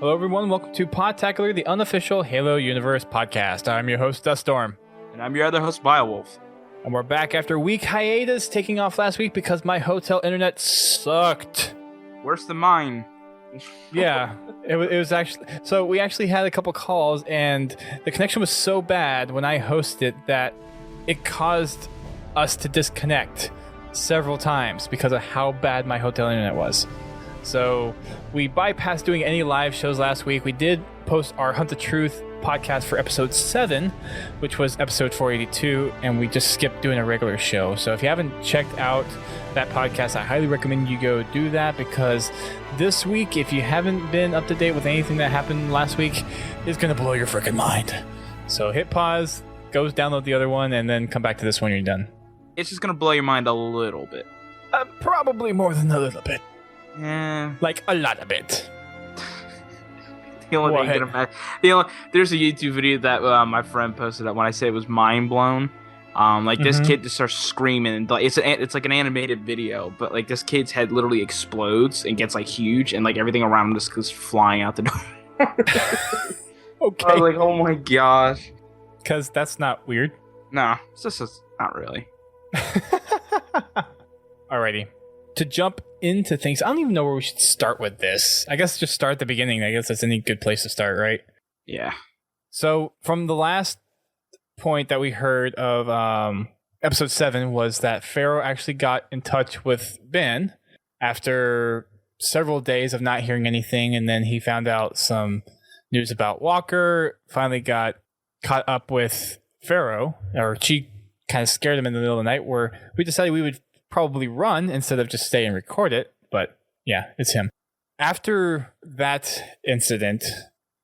Hello everyone, welcome to Podtacular, the unofficial Halo Universe podcast. I'm your host, Duststorm. And I'm your other host, Biowolf. And we're back after a week hiatus, taking off last week because my hotel internet sucked. Worse than mine. Yeah, it was actually... So we actually had a couple calls, and the connection was so bad when I hosted that it caused us to disconnect several times because of how bad my hotel internet was. So we bypassed doing any live shows last week. We did post our Hunt the Truth podcast for episode 7, which was episode 482, and we just skipped doing a regular show. So if you haven't checked out that podcast, I highly recommend you go do that, because this week, if you haven't been up to date with anything that happened last week, it's going to blow your freaking mind. So hit pause, go download the other one, and then come back to this when you're done. It's just going to blow your mind a little bit. Probably more than a little bit. Yeah. Like a lot of it. There's a YouTube video that my friend posted that when I say it was mind blown. This kid just starts screaming, and it's like an animated video, but like this kid's head literally explodes and gets like huge, and like everything around him just goes flying out the door. Okay. I was like, oh my gosh. Because that's not weird. No, it's just not really. Alrighty. To jump into things, I don't even know where we should start with this. I guess just start at the beginning. I guess that's any good place to start, right? Yeah. So from the last point that we heard of episode 7 was that FERO actually got in touch with Ben after several days of not hearing anything, and then he found out some news about Walker, finally got caught up with FERO, or she kind of scared him in the middle of the night, where we decided we would probably run instead of just stay and record it. But yeah, it's him. After that incident,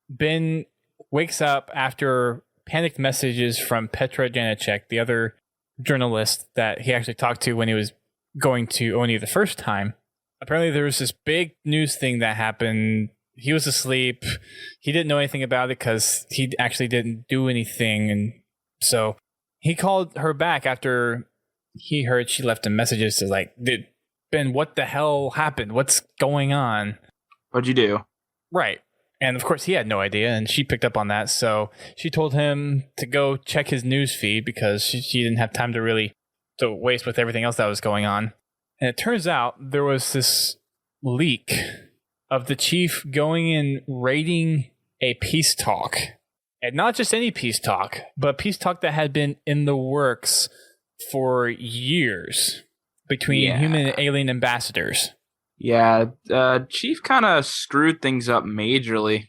Ben wakes up after panicked messages from Petra Janacek, the other journalist that he actually talked to when he was going to Oni the first time. Apparently there was this big news thing that happened. He was asleep. He didn't know anything about it because he actually didn't do anything. And so he called her back after he heard she left him messages to like, dude, Ben, what the hell happened? What's going on? What'd you do? Right. And of course he had no idea, and she picked up on that. So she told him to go check his news feed because she didn't have time to waste with everything else that was going on. And it turns out there was this leak of the chief going and raiding a peace talk. And not just any peace talk, but peace talk that had been in the works for years between human and alien ambassadors. Yeah, Chief kind of screwed things up majorly.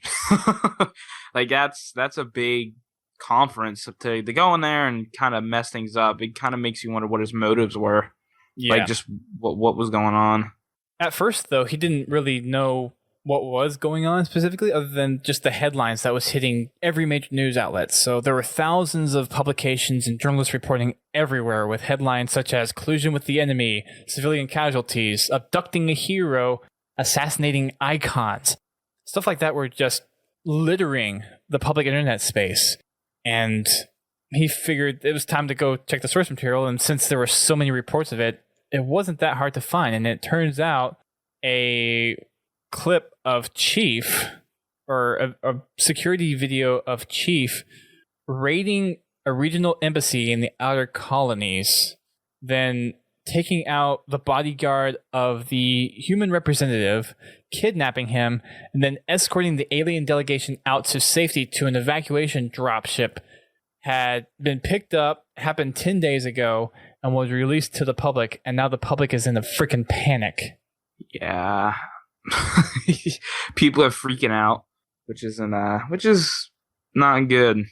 Like that's a big conference to go in there and kind of mess things up. It kind of makes you wonder what his motives were. Yeah. Like just what was going on. At first, though, he didn't really know what was going on specifically, other than just the headlines that was hitting every major news outlet. So there were thousands of publications and journalists reporting everywhere with headlines such as collusion with the enemy, civilian casualties, abducting a hero, assassinating icons. Stuff like that were just littering the public internet space. And he figured it was time to go check the source material, and since there were so many reports of it, it wasn't that hard to find. And it turns out a clip of Chief, or a security video of Chief raiding a regional embassy in the outer colonies, then taking out the bodyguard of the human representative, kidnapping him, and then escorting the alien delegation out to safety to an evacuation dropship, had been picked up, happened 10 days ago, and was released to the public, and now the public is in a freaking panic. Yeah. People are freaking out, which is not good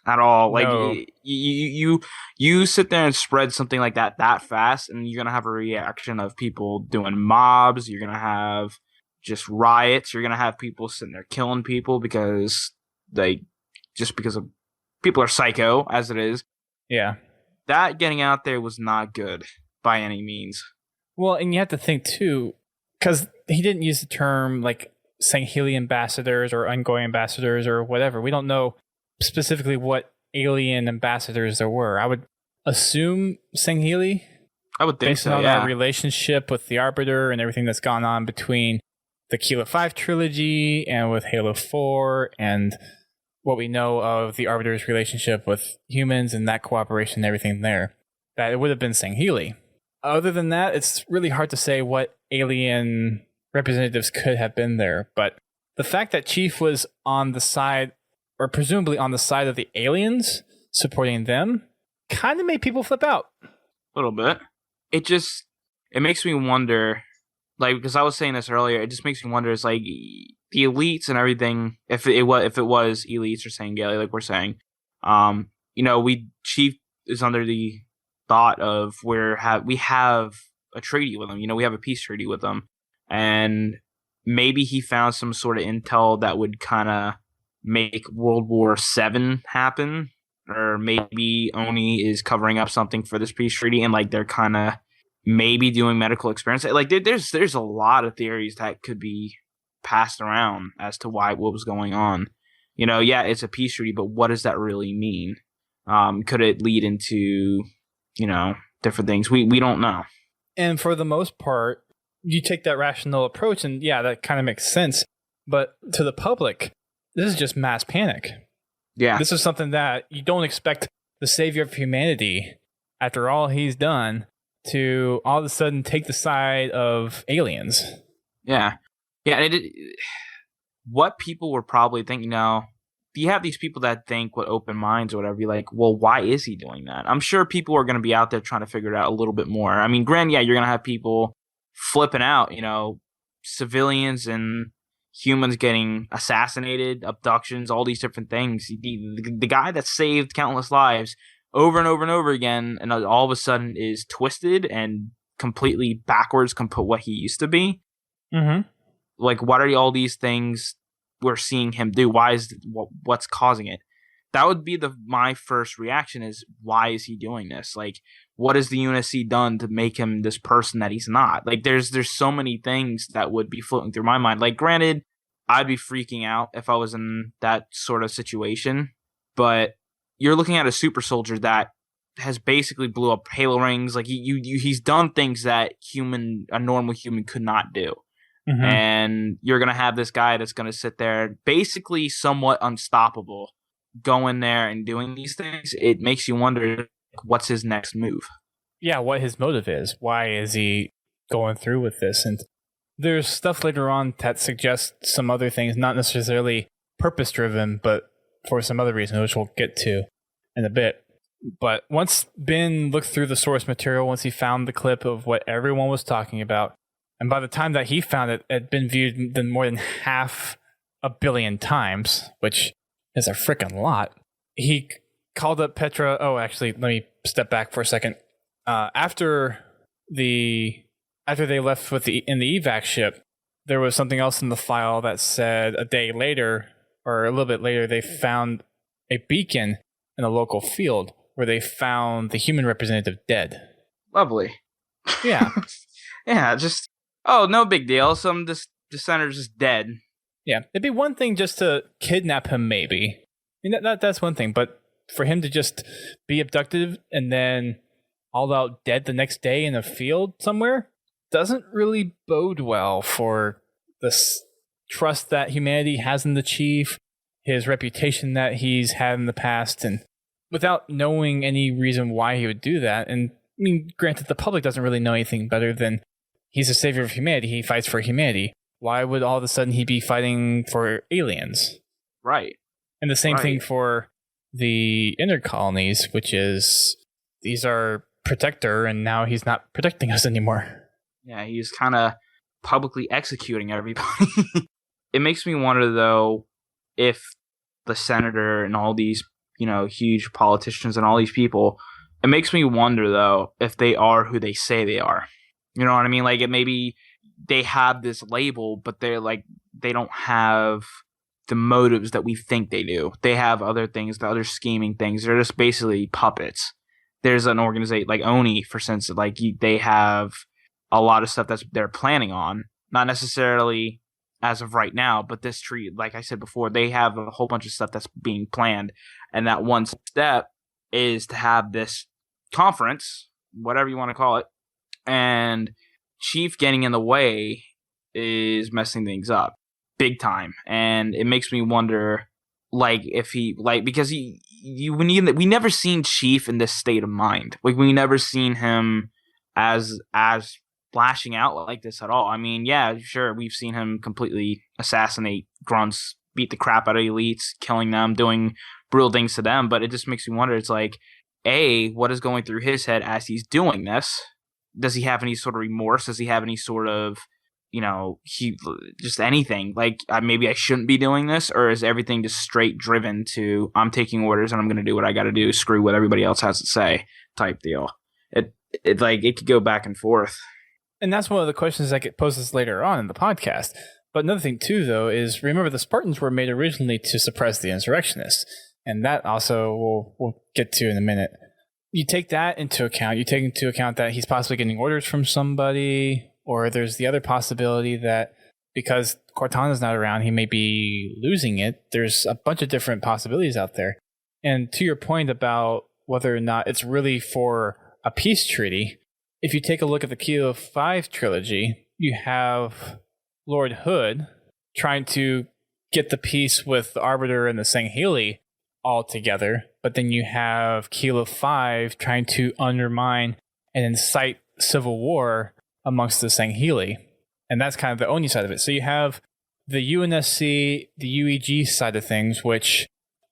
at all. Like No. you sit there and spread something like that fast, and you're gonna have a reaction of people doing mobs. You're gonna have just riots. You're gonna have people sitting there killing people because of people are psycho as it is. Yeah. That getting out there was not good by any means. Well, and you have to think too, because he didn't use the term like Sangheli ambassadors or ongoing ambassadors or whatever. We don't know specifically what alien ambassadors there were. I would assume Sangheli. I would think based so, on yeah. our relationship with the Arbiter and everything that's gone on between the Kilo 5 trilogy and with Halo 4 and what we know of the Arbiter's relationship with humans and that cooperation and everything there, that it would have been Sangheili. Other than that, it's really hard to say what alien representatives could have been there, but the fact that Chief was on the side, or presumably on the side of the aliens, supporting them, kind of made people flip out. A little bit. It makes me wonder, like, because I was saying this earlier, it just makes me wonder, it's like, the elites and everything, if it was elites or Sangheili, like we're saying, Chief is under the thought of we have a treaty with them, we have a peace treaty with them, and maybe he found some sort of intel that would kind of make World War VII happen, or maybe Oni is covering up something for this peace treaty, and like they're kind of maybe doing medical experiments. Like there's a lot of theories that could be passed around as to what was going on. Yeah, it's a peace treaty, but what does that really mean? Could it lead into different things? We don't know. And for the most part, you take that rational approach, and yeah, that kind of makes sense. But to the public, this is just mass panic. Yeah. This is something that you don't expect the savior of humanity, after all he's done, to all of a sudden take the side of aliens. Yeah. Yeah. And what people were probably thinking now, you have these people that think with open minds or whatever, you're like, well, why is he doing that? I'm sure people are going to be out there trying to figure it out a little bit more. I mean, granted, yeah, you're going to have people flipping out, civilians and humans getting assassinated, abductions, all these different things. The guy that saved countless lives over and over and over again, and all of a sudden is twisted and completely backwards compared to what he used to be. Mm-hmm. Like, what are all these things we're seeing him do? Why is what's causing it? That would be my first reaction is, why is he doing this? Like, what has the UNSC done to make him this person that he's not? Like, there's so many things that would be floating through my mind. Like, granted, I'd be freaking out if I was in that sort of situation, but you're looking at a super soldier has basically blew up Halo rings. Like, he's done things that a normal human could not do. Mm-hmm. And you're going to have this guy that's going to sit there basically somewhat unstoppable, go in there and doing these things. It makes you wonder, what's his next move? Yeah, what his motive is. Why is he going through with this? And there's stuff later on that suggests some other things, not necessarily purpose-driven, but for some other reason, which we'll get to in a bit. But once Ben looked through the source material, once he found the clip of what everyone was talking about, and by the time that he found it, it had been viewed more than 500 million times, which is a freaking lot. He called up Petra. Oh, actually, let me step back for a second. After they left in the evac ship, there was something else in the file that said a day later, or a little bit later, they found a beacon in a local field where they found the human representative dead. Lovely. Yeah. Yeah, just, oh, no big deal. Some senator's just dead. Yeah, it'd be one thing just to kidnap him, maybe. I mean, that's one thing, but for him to just be abducted and then all out dead the next day in a field somewhere doesn't really bode well for the trust that humanity has in the chief, his reputation that he's had in the past, and without knowing any reason why he would do that. And I mean, granted, the public doesn't really know anything better than he's a savior of humanity. He fights for humanity. Why would all of a sudden he be fighting for aliens? Right. And the same thing for the inner colonies, which is these are protector, and now he's not protecting us anymore. Yeah, he's kind of publicly executing everybody. It makes me wonder, though, if the senator and all these, huge politicians and all these people, it makes me wonder, though, if they are who they say they are. You know what I mean? Like, it maybe they have this label, but they're like, they don't have the motives that we think they do. They have other things, the other scheming things. They're just basically puppets. There's an organization like Oni, for instance, like they have a lot of stuff they're planning on, not necessarily as of right now, but this tree, like I said before, they have a whole bunch of stuff that's being planned. And that one step is to have this conference, whatever you want to call it, and Chief getting in the way is messing things up big time, and it makes me wonder, like, if he, like, because we never seen Chief in this state of mind. Like, we never seen him as flashing out like this at all. I mean, yeah, sure, we've seen him completely assassinate grunts, beat the crap out of elites, killing them, doing brutal things to them, but it just makes me wonder, it's like, A, what is going through his head as he's doing this? Does he have any sort of remorse? Does he have any sort of, just anything? Like, maybe I shouldn't be doing this? Or is everything just straight driven to, I'm taking orders and I'm going to do what I got to do, screw what everybody else has to say type deal? It could go back and forth. And that's one of the questions that get posed later on in the podcast. But another thing, too, though, is remember the Spartans were made originally to suppress the insurrectionists. And that also we'll get to in a minute. You take that into account. You take into account that he's possibly getting orders from somebody, or there's the other possibility that because Cortana's not around, he may be losing it. There's a bunch of different possibilities out there. And to your point about whether or not it's really for a peace treaty, if you take a look at the Kilo 5 trilogy, you have Lord Hood trying to get the peace with the Arbiter and the Sangheili all together, but then you have Kilo 5 trying to undermine and incite civil war amongst the Sangheili. And that's kind of the Oni side of it. So you have the UNSC, the UEG side of things, which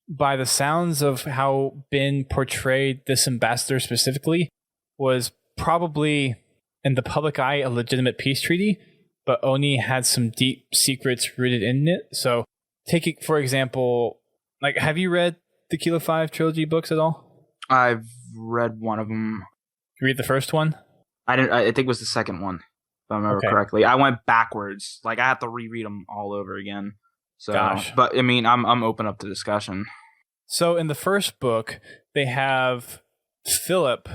by the sounds of how Ben portrayed this ambassador specifically was probably in the public eye a legitimate peace treaty, but Oni had some deep secrets rooted in it. So take it, for example, like, have you read the Kilo 5 trilogy books at all? I've read one of them. You read the first one? I didn't. I think it was the second one, if I remember correctly. I went backwards. Like, I have to reread them all over again. So, Gosh. But I mean, I'm open up to discussion. So in the first book, they have Philip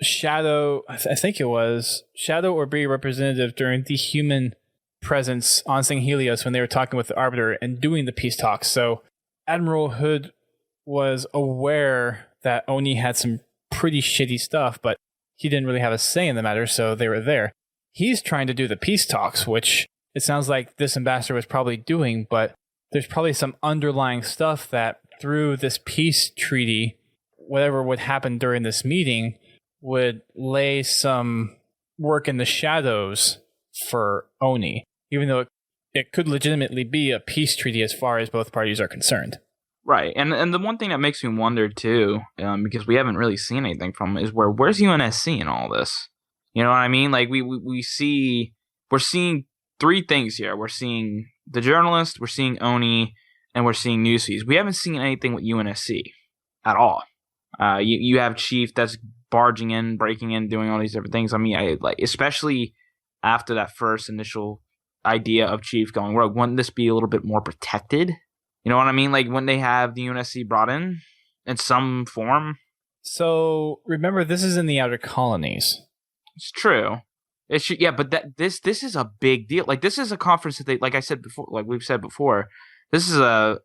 shadow. I think it was shadow or be representative during the human presence on Sanghelios when they were talking with the Arbiter and doing the peace talks. So Admiral Hood was aware that Oni had some pretty shitty stuff, but he didn't really have a say in the matter, so they were there. He's trying to do the peace talks, which it sounds like this ambassador was probably doing, but there's probably some underlying stuff that through this peace treaty, whatever would happen during this meeting would lay some work in the shadows for Oni, even though it could legitimately be a peace treaty as far as both parties are concerned. Right, and the one thing that makes me wonder too, because we haven't really seen anything from it, is where's UNSC in all this? You know what I mean? Like we're seeing three things here. We're seeing the journalist, we're seeing Oni, and we're seeing newsies. We haven't seen anything with UNSC at all. You have Chief that's barging in, breaking in, doing all these different things. I mean, especially after that first initial idea of Chief going rogue, wouldn't this be a little bit more protected? You know what I mean? Like when they have the UNSC brought in some form. So remember, this is in the outer colonies. It's true. It should, yeah, but this is a big deal. Like this is a conference that they, like I said before, like we've said before, this is a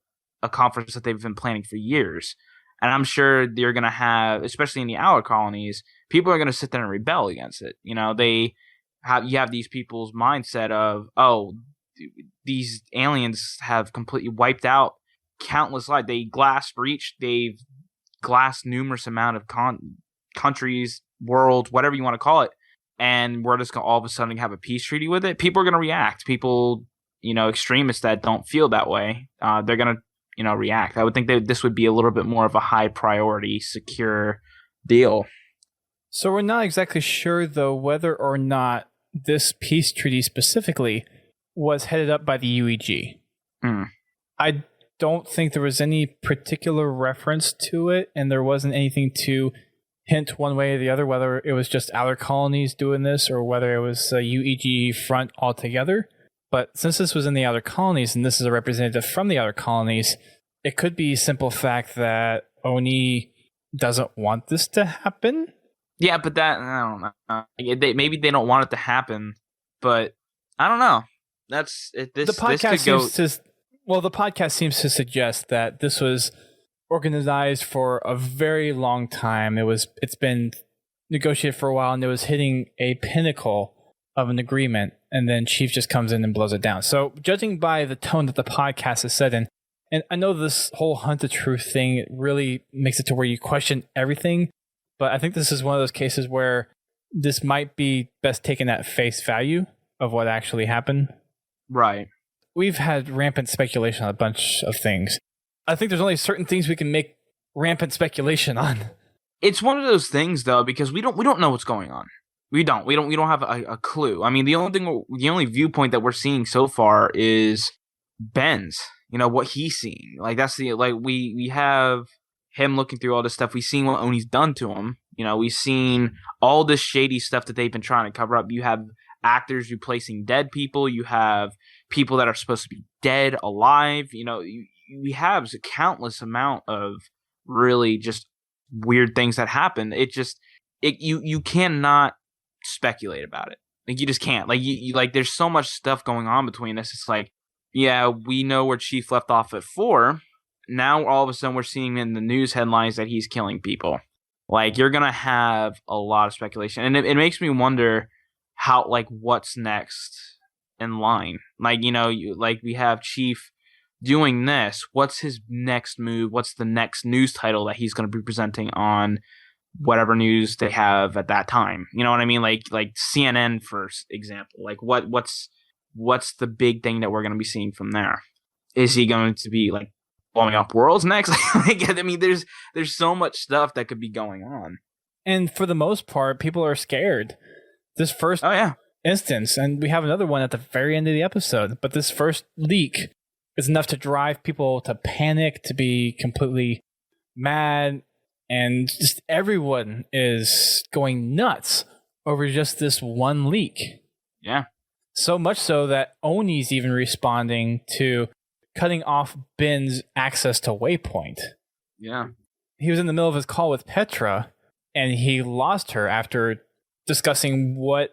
conference that they've been planning for years. And I'm sure they're going to have, especially in the outer colonies, people are going to sit there and rebel against it. You know, you have these people's mindset of, oh, these aliens have completely wiped out countless lives. They they've glassed numerous amount of countries, worlds, whatever you want to call it. And we're just going to all of a sudden have a peace treaty with it. People are going to react. People, extremists that don't feel that way, they're going to, react. I would think that this would be a little bit more of a high priority, secure deal. So we're not exactly sure, though, whether or not this peace treaty specifically was headed up by the UEG. I don't think there was any particular reference to it, and there wasn't anything to hint one way or the other, whether it was just outer colonies doing this or whether it was a UEG front altogether. But since this was in the outer colonies, and this is a representative from the outer colonies, it could be a simple fact that Oni doesn't want this to happen. Yeah, but that, I don't know. Maybe they don't want it to happen, but I don't know. The podcast seems to suggest that this was organized for a very long time. It's been negotiated for a while, and it was hitting a pinnacle of an agreement, and then Chief just comes in and blows it down. So judging by the tone that the podcast is set in, and I know this whole hunt the truth thing, it really makes it to where you question everything, but I think this is one of those cases where this might be best taken at face value of what actually happened. Right. We've had rampant speculation on a bunch of things. I think there's only certain things we can make rampant speculation on. It's one of those things though, because we don't know what's going on. We don't have a clue. I mean, the only viewpoint that we're seeing so far is Ben's. What he's seeing. Like we have him looking through all this stuff. We've seen what Oni's done to him. We've seen all this shady stuff that they've been trying to cover up. You have actors replacing dead people. You have people that are supposed to be dead alive. We have a countless amount of really just weird things that happen. You cannot speculate about it. Like, you just can't. Like, you there's so much stuff going on between us. It's like, yeah, we know where Chief left off at 4. Now all of a sudden we're seeing in the news headlines that he's killing people. Like, you're gonna have a lot of speculation, and it makes me wonder how, what's next in line. We have Chief doing this. What's his next move? What's the next news title that he's going to be presenting on whatever news they have at that time? You know what I mean? Like CNN, for example. Like, what's the big thing that we're going to be seeing from there? Is he going to be blowing up worlds next? I mean, there's so much stuff that could be going on. And for the most part, people are scared. This first instance, and we have another one at the very end of the episode, but this first leak is enough to drive people to panic, to be completely mad, and just everyone is going nuts over just this one leak. Yeah. So much so that Oni's even responding to cutting off Ben's access to Waypoint. Yeah. He was in the middle of his call with Petra, and he lost her after discussing what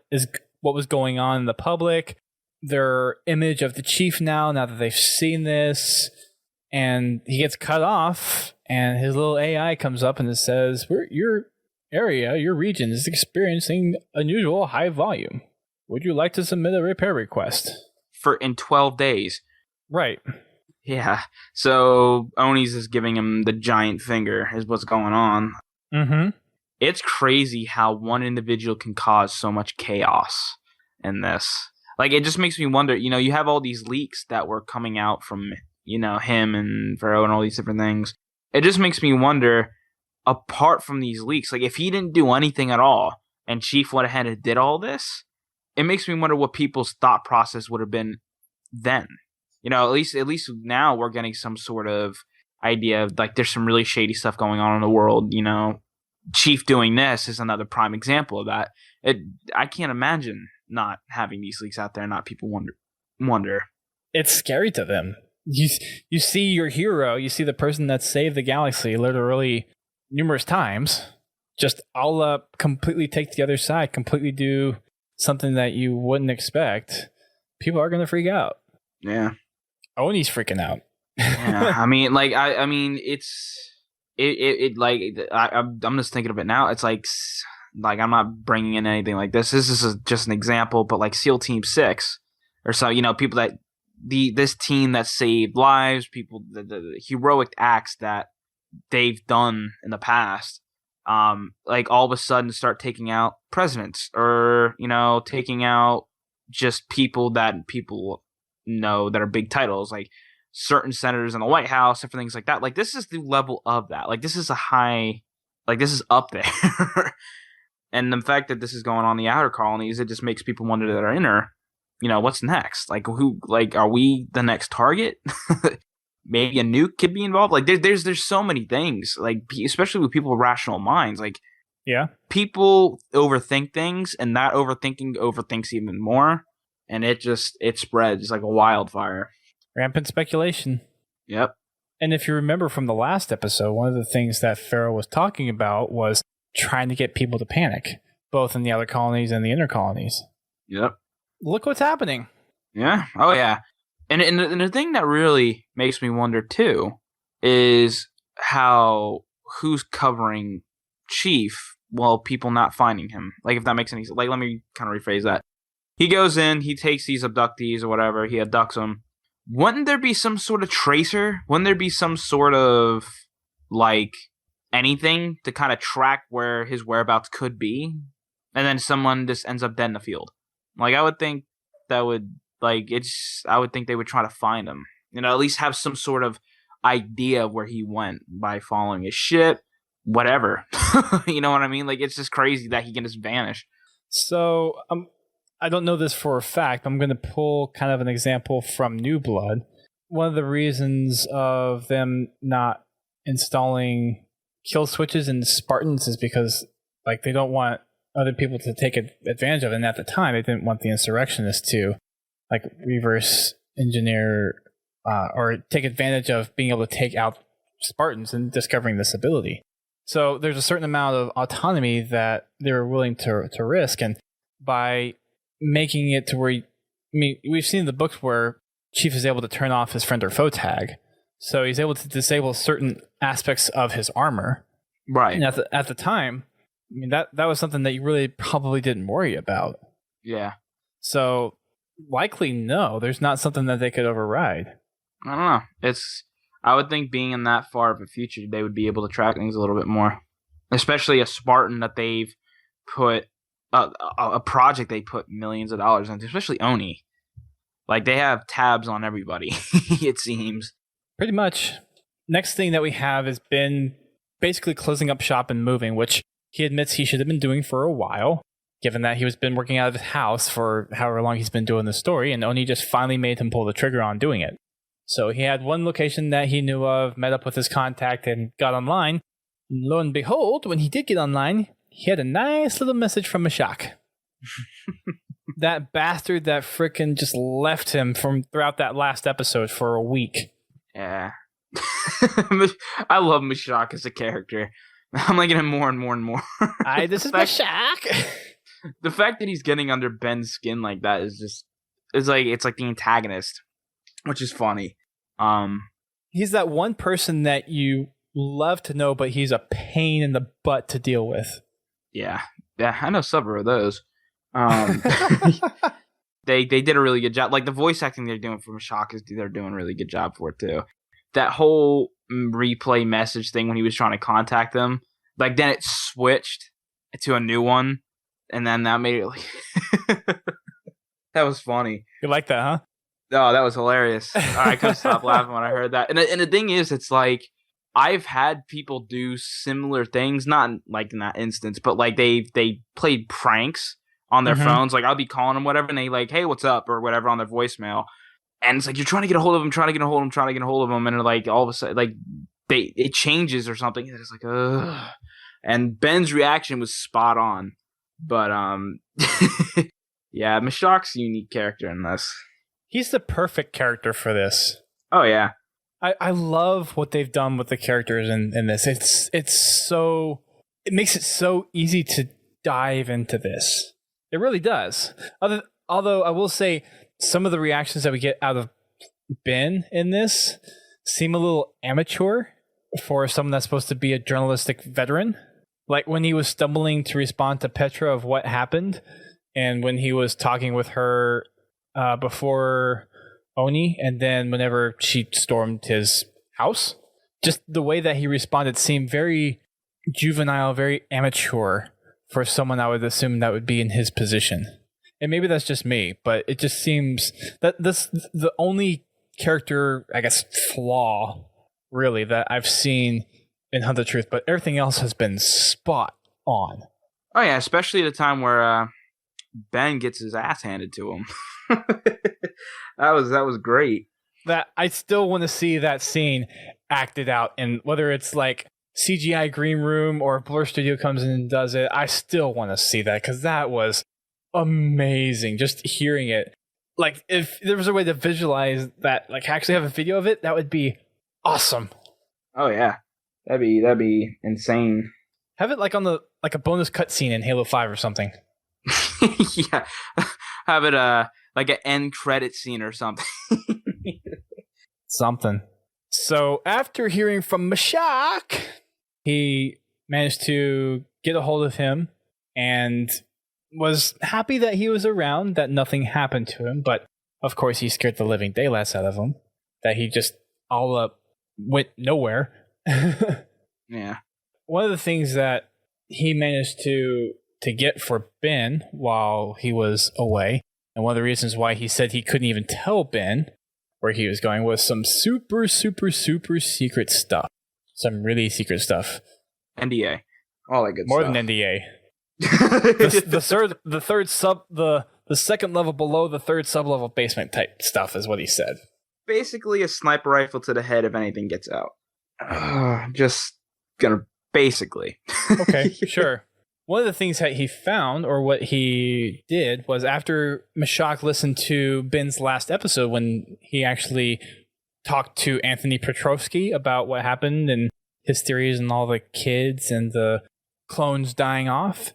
was going on in the public, their image of the Chief now that they've seen this, and he gets cut off, and his little AI comes up and it says, your area, your region is experiencing unusual high volume. Would you like to submit a repair request? In 12 days. Right. Yeah. So Oni's is giving him the giant finger is what's going on. Mm-hmm. It's crazy how one individual can cause so much chaos in this. It just makes me wonder, you have all these leaks that were coming out from, him and FERO and all these different things. It just makes me wonder, apart from these leaks, if he didn't do anything at all and Chief went ahead and did all this, it makes me wonder what people's thought process would have been then. At least now we're getting some sort of idea of, there's some really shady stuff going on in the world, Chief doing this is another prime example of that. I can't imagine not having these leaks out there and not people wonder. It's scary to them. You see your hero, you see the person that saved the galaxy literally numerous times, just all up, completely take the other side, completely do something that you wouldn't expect. People are going to freak out. Yeah. Oni's freaking out. Yeah, I mean, I'm just thinking of it now. It's I'm not bringing in anything like this. This is just an example, but SEAL Team 6 or so, people that this team that saved lives, people, the heroic acts that they've done in the past, all of a sudden start taking out presidents or, taking out just people that people know that are big titles, certain senators in the White House and things like that. This is the level of that. This is this is up there. And the fact that this is going on in the outer colonies, it just makes people wonder that are inner, what's next? Are we the next target? Maybe a nuke could be involved. There's so many things, especially with people with rational minds. Yeah, people overthink things, and that overthinks even more. And it spreads like a wildfire. Rampant speculation. Yep. And if you remember from the last episode, one of the things that FERO was talking about was trying to get people to panic, both in the outer colonies and the inner colonies. Yep. Look what's happening. Yeah. Oh, yeah. And the thing that really makes me wonder, too, is who's covering Chief people not finding him. Like, if that makes any sense. Like, let me kind of rephrase that. He goes in, he takes these abductees or whatever, he abducts them. Wouldn't there be some sort of tracer? Wouldn't there be some sort of, like, anything to kind of track where his whereabouts could be? And then someone just ends up dead in the field. Like, I would think that would, like, I would think they would try to find him. You know, at least have some sort of idea of where he went by following his ship, whatever. You know what I mean? Like, it's just crazy that he can just vanish. So, I don't know this for a fact. I'm going to pull kind of an example from New Blood. One of the reasons of them not installing kill switches in Spartans is because, like, they don't want other people to take advantage of it. And at the time, they didn't want the insurrectionists to, like, reverse engineer or take advantage of being able to take out Spartans and discovering this ability. So there's a certain amount of autonomy that they were willing to risk. And by making it to where, we've seen in the books where Chief is able to turn off his friend or foe tag. So he's able to disable certain aspects of his armor. Right. And at the time, that was something that you really probably didn't worry about. Yeah. So likely no, there's not something that they could override. I don't know. I would think being in that far of a future, they would be able to track things a little bit more. Especially a Spartan that they've put, a project they put millions of dollars into, especially Oni. Like, they have tabs on everybody, it seems. Pretty much. Next thing that we have has been basically closing up shop and moving, which he admits he should have been doing for a while, given that he was been working out of his house for however long he's been doing the story, and Oni just finally made him pull the trigger on doing it. So he had one location that he knew of, met up with his contact, and got online. And lo and behold, when he did get online, he had a nice little message from Mashak. That bastard that frickin' just left him from throughout that last episode for a week. Yeah. I love Mashak as a character. I'm liking him more and more and more. This is Mashak! The fact that he's getting under Ben's skin like that is just... it's like the antagonist, which is funny. He's that one person that you love to know, but he's a pain in the butt to deal with. Yeah, I know several of those. They did a really good job. Like, the voice acting they're doing for Mashak they're doing a really good job for it too. That whole replay message thing when he was trying to contact them, like, then it switched to a new one, and then that made it like that was funny. You like that, huh? Oh, that was hilarious. I couldn't stop laughing when I heard that. And the thing is, it's like, I've had people do similar things, not like in that instance, but like they played pranks on their phones. Like, I'll be calling them, whatever, and they like, hey, what's up, or whatever on their voicemail. And it's like, you're trying to get a hold of them, and they're like, all of a sudden, like, it changes or something. And it's like, ugh. And Ben's reaction was spot on. But yeah, Mashak's a unique character in this. He's the perfect character for this. Oh yeah. I love what they've done with the characters in this. It makes it so easy to dive into this. It really does. Although I will say some of the reactions that we get out of Ben in this seem a little amateur for someone that's supposed to be a journalistic veteran. Like when he was stumbling to respond to Petra of what happened, and when he was talking with her before Oni, and then whenever she stormed his house, just the way that he responded seemed very juvenile, very amateur for someone I would assume that would be in his position. And maybe that's just me, but it just seems that this the only character, I guess, flaw really that I've seen in Hunt the Truth, but everything else has been spot on. Oh yeah, especially at a time where Ben gets his ass handed to him. That was great. That I still want to see that scene acted out, and whether it's like CGI green room or Blur Studio comes in and does it, I still want to see that because that was amazing. Just hearing it, like if there was a way to visualize that, like actually have a video of it, that would be awesome. Oh yeah, that'd be insane. Have it like on the like a bonus cutscene in Halo 5 or something. Yeah, have it like an end credit scene or something. Something. So after hearing from Mashak, he managed to get a hold of him and was happy that he was around, that nothing happened to him. But of course, he scared the living daylights out of him, that he just all up went nowhere. Yeah. One of the things that he managed to get for Ben while he was away, and one of the reasons why he said he couldn't even tell Ben where he was going, was some super, super, super secret stuff. Some really secret stuff. NDA. All that good More stuff. than NDA. The second level below the third sub-level basement type stuff is what he said. Basically a sniper rifle to the head if anything gets out. Just gonna basically. Okay, sure. One of the things that he found, or what he did, was after Mashak listened to Ben's last episode, when he actually talked to Anthony Petrovsky about what happened and his theories and all the kids and the clones dying off,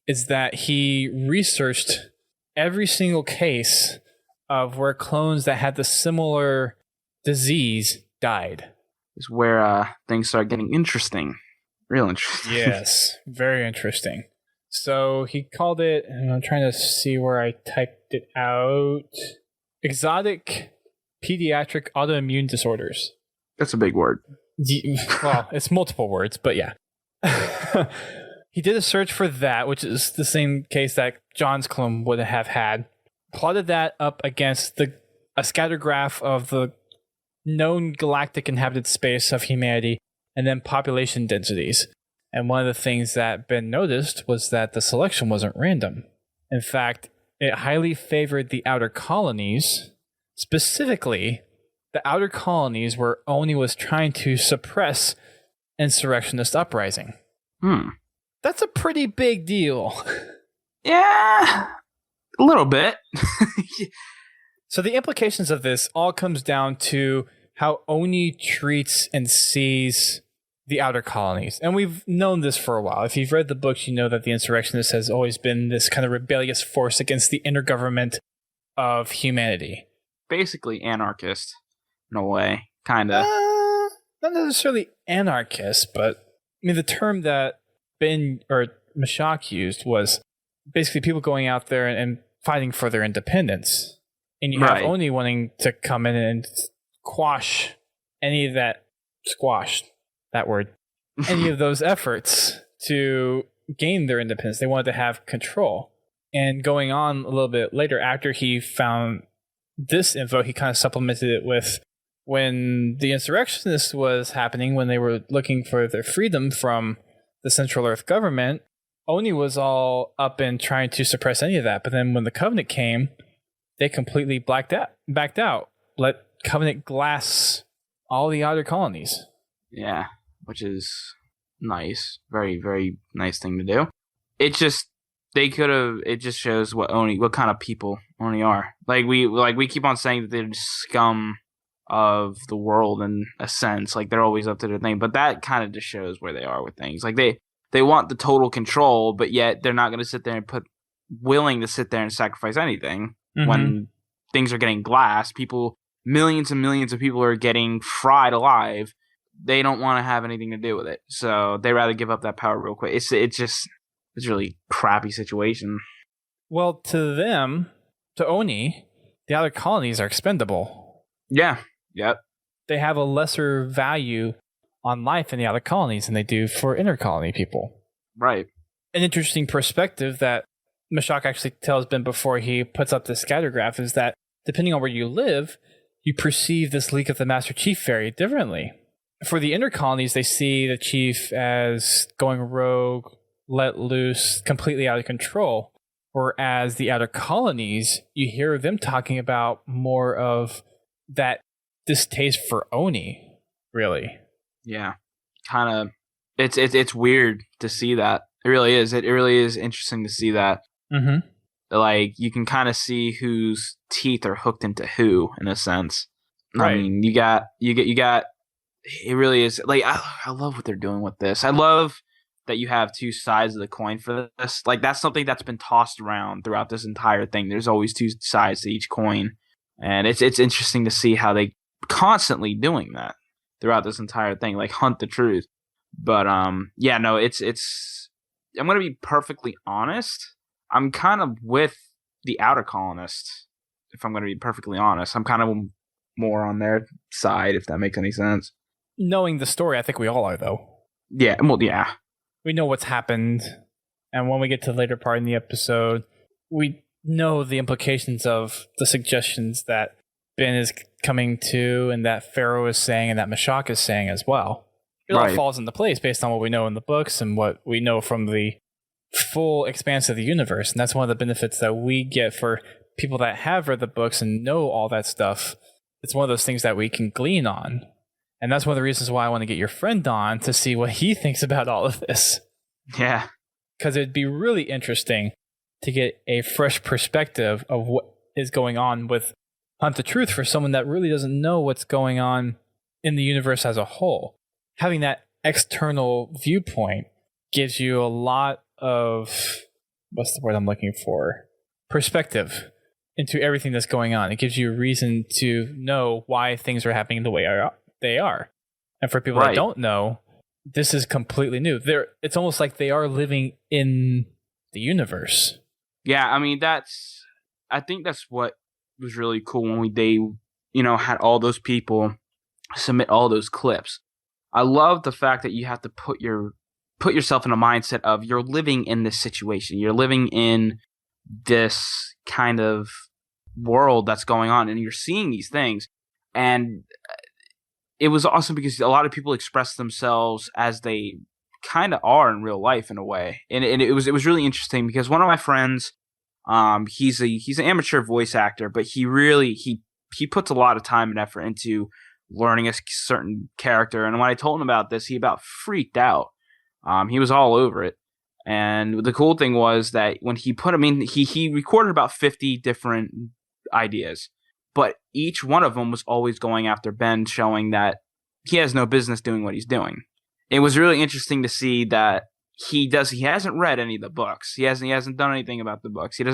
is that he researched every single case of where clones that had the similar disease died. Is where things start getting interesting. Real interesting. Yes, very interesting. So he called it, and I'm trying to see where I typed it out, exotic pediatric autoimmune disorders. That's a big word. Well, it's multiple words, but yeah. He did a search for that, which is the same case that John's clone would have had. Plotted that up against a scatter graph of the known galactic inhabited space of humanity, and then population densities. And one of the things that Ben noticed was that the selection wasn't random. In fact, it highly favored the outer colonies, specifically the outer colonies where Oni was trying to suppress insurrectionist uprising. That's a pretty big deal. Yeah, a little bit. So the implications of this all comes down to how Oni treats and sees the outer colonies. And we've known this for a while. If you've read the books, you know that the insurrectionist has always been this kind of rebellious force against the inner government of humanity. Basically anarchist, in a way, kind of. Not necessarily anarchist, but I mean, the term that Ben or Mashak used was basically people going out there and fighting for their independence. And you have Oni wanting to come in and quash any of that, any of those efforts to gain their independence. They wanted to have control. And going on a little bit later, after he found this info, he kind of supplemented it with when the insurrectionist was happening, when they were looking for their freedom from the Central Earth government, Oni was all up in trying to suppress any of that. But then when the Covenant came, they completely backed out, let Covenant glass all the outer colonies. Yeah. Which is nice. Very, very nice thing to do. It just shows what kind of people Oni are. Like we keep on saying that they're scum of the world in a sense. Like they're always up to their thing. But that kind of just shows where they are with things. Like they want the total control, but yet they're not going to sit there and willing to sit there and sacrifice anything when things are getting glassed. Millions and millions of people are getting fried alive. They don't want to have anything to do with it. So they rather give up that power real quick. It's a really crappy situation. Well, to Oni, the outer colonies are expendable. Yeah. Yep. They have a lesser value on life in the outer colonies than they do for inner colony people. Right. An interesting perspective that Mashak actually tells Ben before he puts up the scatter graph is that depending on where you live, you perceive this leak of the Master Chief very differently. For the inner colonies, they see the chief as going rogue, let loose, completely out of control. Whereas the outer colonies, you hear them talking about more of that distaste for Oni, really. Yeah. Kind of. It's weird to see that. It really is. It really is interesting to see that. Mm-hmm. Like, you can kind of see whose teeth are hooked into who, in a sense. Right. I mean, you got it really is like I love what they're doing with this. I love that you have two sides of the coin for this. Like that's something that's been tossed around throughout this entire thing. There's always two sides to each coin, and it's interesting to see how they constantly doing that throughout this entire thing. Like hunt the truth, But yeah, no, it's. I'm gonna be perfectly honest. I'm kind of with the outer colonists. If I'm gonna be perfectly honest, I'm kind of more on their side. If that makes any sense. Knowing the story, I think we all are, though. Yeah, well, yeah. We know what's happened, and when we get to the later part in the episode, we know the implications of the suggestions that Ben is coming to, and that FERO is saying, and that Mashak is saying as well. It all falls into place based on what we know in the books and what we know from the full expanse of the universe. And that's one of the benefits that we get for people that have read the books and know all that stuff. It's one of those things that we can glean on. And that's one of the reasons why I want to get your friend on to see what he thinks about all of this. Yeah. Because it'd be really interesting to get a fresh perspective of what is going on with Hunt the Truth for someone that really doesn't know what's going on in the universe as a whole. Having that external viewpoint gives you a lot of, what's the word I'm looking for? Perspective into everything that's going on. It gives you a reason to know why things are happening the way they are. And for people that don't know, this is completely new. It's almost like they are living in the universe. Yeah, I mean, I think that's what was really cool when they had all those people submit all those clips. I love the fact that you have to put yourself in a mindset of you're living in this situation. You're living in this kind of world that's going on, and you're seeing these things. And it was awesome because a lot of people express themselves as they kind of are in real life in a way. And it was really interesting because one of my friends, he's an amateur voice actor, but he really he puts a lot of time and effort into learning a certain character. And when I told him about this, he about freaked out. He was all over it. And the cool thing was that when he he recorded about 50 different ideas, but each one of them was always going after Ben, showing that he has no business doing what he's doing. It was really interesting to see that he hasn't read any of the books. He hasn't done anything about the books. He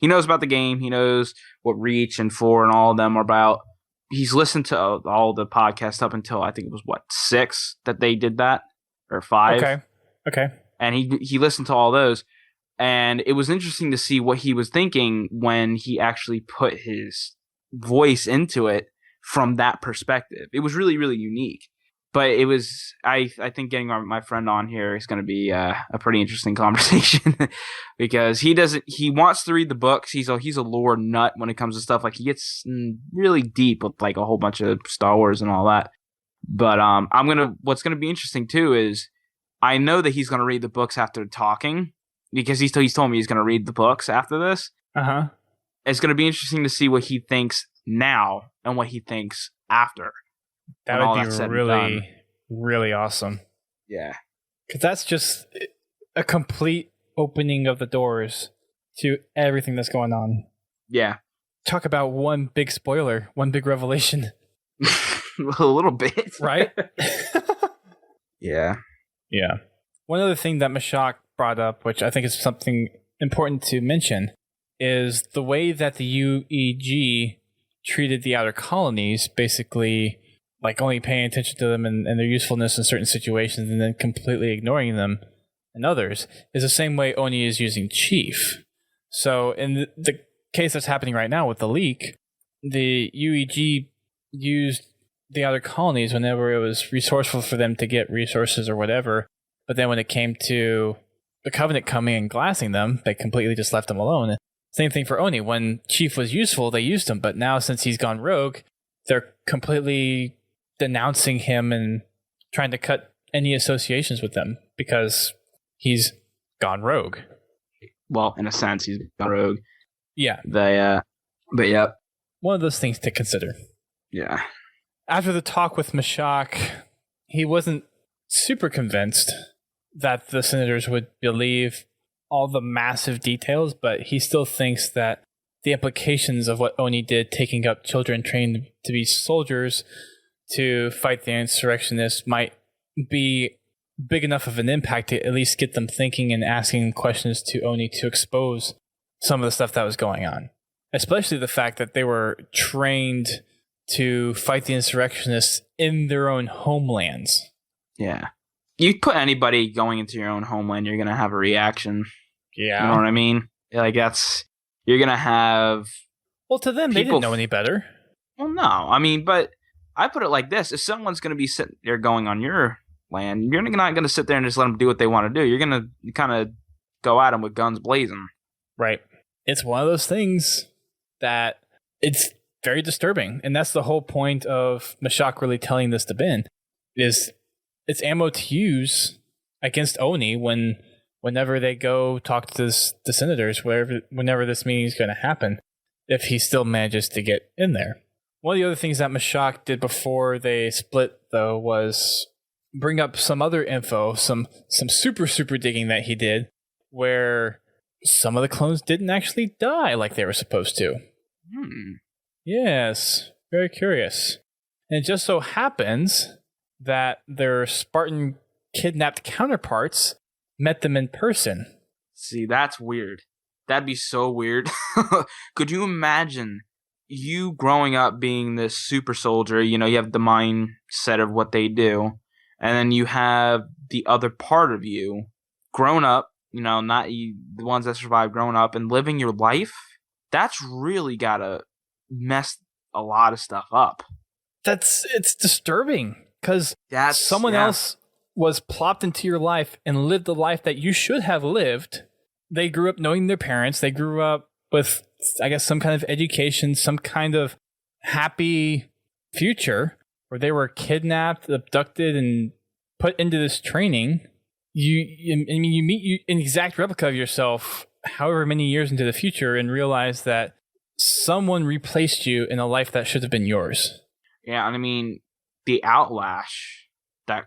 knows about the game. He knows what Reach and 4 and all of them are about. He's listened to all the podcasts up until I think it was 6 that they did that, or 5. Okay. And he listened to all those, and it was interesting to see what he was thinking when he actually put his voice into it from that perspective. It was really, really unique. But it was, I think getting my friend on here is going to be a pretty interesting conversation because he wants to read the books. He's a lore nut when it comes to stuff. Like, he gets really deep with like a whole bunch of Star Wars and all that. But what's going to be interesting too is I know that he's going to read the books after talking because he's told me he's going to read the books after this. Uh-huh. It's going to be interesting to see what he thinks now and what he thinks after. That would be really, really awesome. Yeah. Because that's just a complete opening of the doors to everything that's going on. Yeah. Talk about one big spoiler, one big revelation. A little bit. Right? Yeah. Yeah. One other thing that Mashak brought up, which I think is something important to mention, is the way that the UEG treated the outer colonies, basically like only paying attention to them and their usefulness in certain situations and then completely ignoring them in others, is the same way Oni is using Chief. So in the case that's happening right now with the leak, the UEG used the outer colonies whenever it was resourceful for them to get resources or whatever, but then when it came to the Covenant coming and glassing them, they completely just left them alone. Same thing for Oni. When Chief was useful, they used him, but now since he's gone rogue, they're completely denouncing him and trying to cut any associations with them because he's gone rogue. Well, in a sense, he's gone rogue. Yeah. But yeah. One of those things to consider. Yeah. After the talk with Mashak, he wasn't super convinced that the senators would believe all the massive details, but he still thinks that the implications of what Oni did, taking up children trained to be soldiers to fight the insurrectionists, might be big enough of an impact to at least get them thinking and asking questions to Oni to expose some of the stuff that was going on. Especially the fact that they were trained to fight the insurrectionists in their own homelands. Yeah. You put anybody going into your own homeland, you're gonna have a reaction. Yeah. You know what I mean? Like you're gonna have. Well, to them, they didn't know any better. Well, no, I mean, but I put it like this: if someone's gonna be sitting there going on your land, you're not gonna sit there and just let them do what they want to do. You're gonna kind of go at them with guns blazing. Right. It's one of those things that it's very disturbing, and that's the whole point of Mashak really telling this to Ben. Is it's ammo to use against Oni whenever they go talk to the senators, whenever this meeting is going to happen, if he still manages to get in there. One of the other things that Mashak did before they split, though, was bring up some other info, some super digging that he did, where some of the clones didn't actually die like they were supposed to. Yes, very curious. And it just so happens that their Spartan kidnapped counterparts met them in person. See, that's weird. That'd be so weird. Could you imagine you growing up being this super soldier? You know, you have the mindset of what they do, and then you have the other part of you grown up, you know, not you, the ones that survived growing up and living your life. That's really gotta mess a lot of stuff up. It's disturbing because someone else was plopped into your life and lived the life that you should have lived. They grew up knowing their parents. They grew up with, I guess, some kind of education, some kind of happy future where they were kidnapped, abducted, and put into this training. You meet an exact replica of yourself however many years into the future and realize that someone replaced you in a life that should have been yours. Yeah, and I mean, the outlash that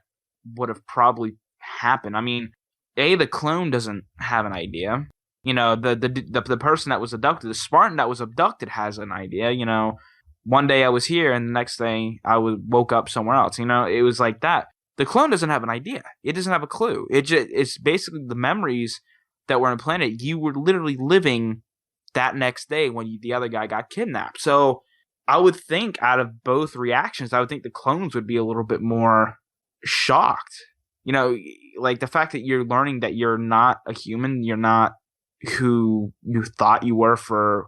would have probably happened. I mean, the clone doesn't have an idea. You know, the person that was abducted, the Spartan that was abducted has an idea. You know, one day I was here and the next day I woke up somewhere else. You know, it was like that. The clone doesn't have an idea. It doesn't have a clue. It's basically the memories that were implanted. You were literally living that next day when the other guy got kidnapped. So I would think out of both reactions, I would think the clones would be a little bit more shocked. You know, like the fact that you're learning that you're not a human, you're not who you thought you were for,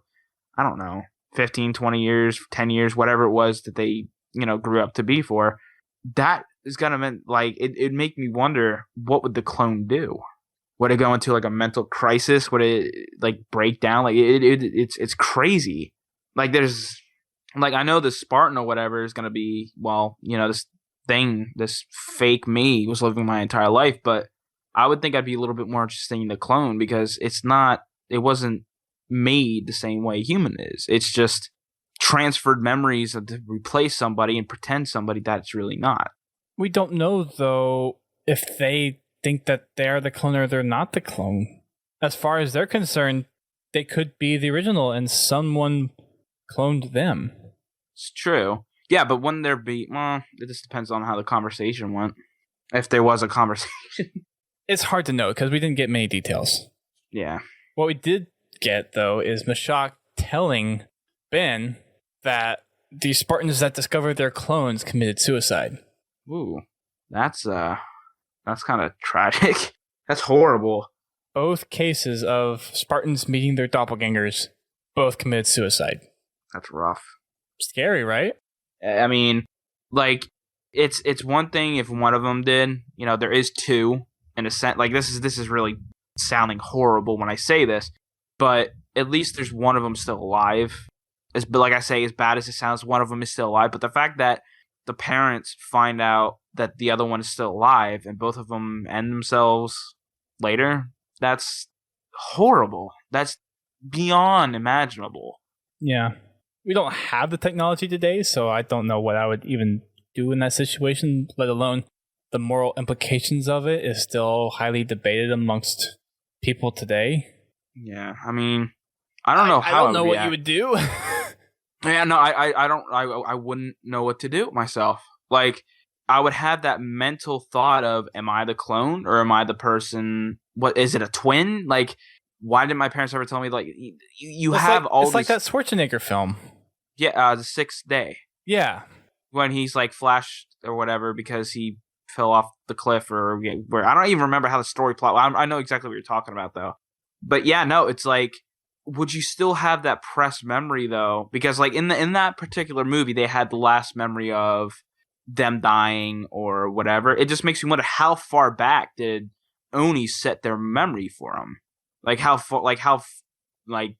I don't know, 15, 20 years, 10 years, whatever it was that they, you know, grew up to be for. That is going to mean, like, it'd make me wonder, what would the clone do? Would it go into like a mental crisis? Would it like break down? Like it's crazy. Like there's like, I know the Spartan or whatever is going to be, well, you know, this fake me was living my entire life, but I would think I'd be a little bit more interested in the clone because it wasn't made the same way human is. It's just transferred memories to replace somebody and pretend somebody that's really not. We don't know, though, if they think that they're the clone or they're not the clone. As far as they're concerned, they could be the original and someone cloned them. It's true. Yeah, but wouldn't there be... Well, it just depends on how the conversation went. If there was a conversation. It's hard to know because we didn't get many details. Yeah. What we did get, though, is Mashak telling Ben that the Spartans that discovered their clones committed suicide. Ooh. That's kind of tragic. That's horrible. Both cases of Spartans meeting their doppelgangers both committed suicide. That's rough. Scary, right? I mean, like, it's one thing if one of them did. You know, there is two in a sense. Like, this is really sounding horrible when I say this, but at least there's one of them still alive. But like I say, as bad as it sounds, one of them is still alive. But the fact that the parents find out that the other one is still alive and both of them end themselves later, that's horrible. That's beyond imaginable. Yeah. We don't have the technology today, so I don't know what I would even do in that situation, let alone the moral implications of it is still highly debated amongst people today. Yeah, I mean, I don't know how I don't know what you would do. Yeah, no, I wouldn't know what to do myself. Like, I would have that mental thought of, am I the clone or am I the person? What is it, a twin? Like, why didn't my parents ever tell me? Like, you have all. It's like that Schwarzenegger film. Yeah, The Sixth Day. Yeah, when he's like flashed or whatever because he fell off the cliff, or where I don't even remember how the story plot. I know exactly what you're talking about though. But yeah, no, it's like, would you still have that press memory though? Because like in that particular movie, they had the last memory of them dying or whatever. It just makes me wonder, how far back did Oni set their memory for them? Like how far, like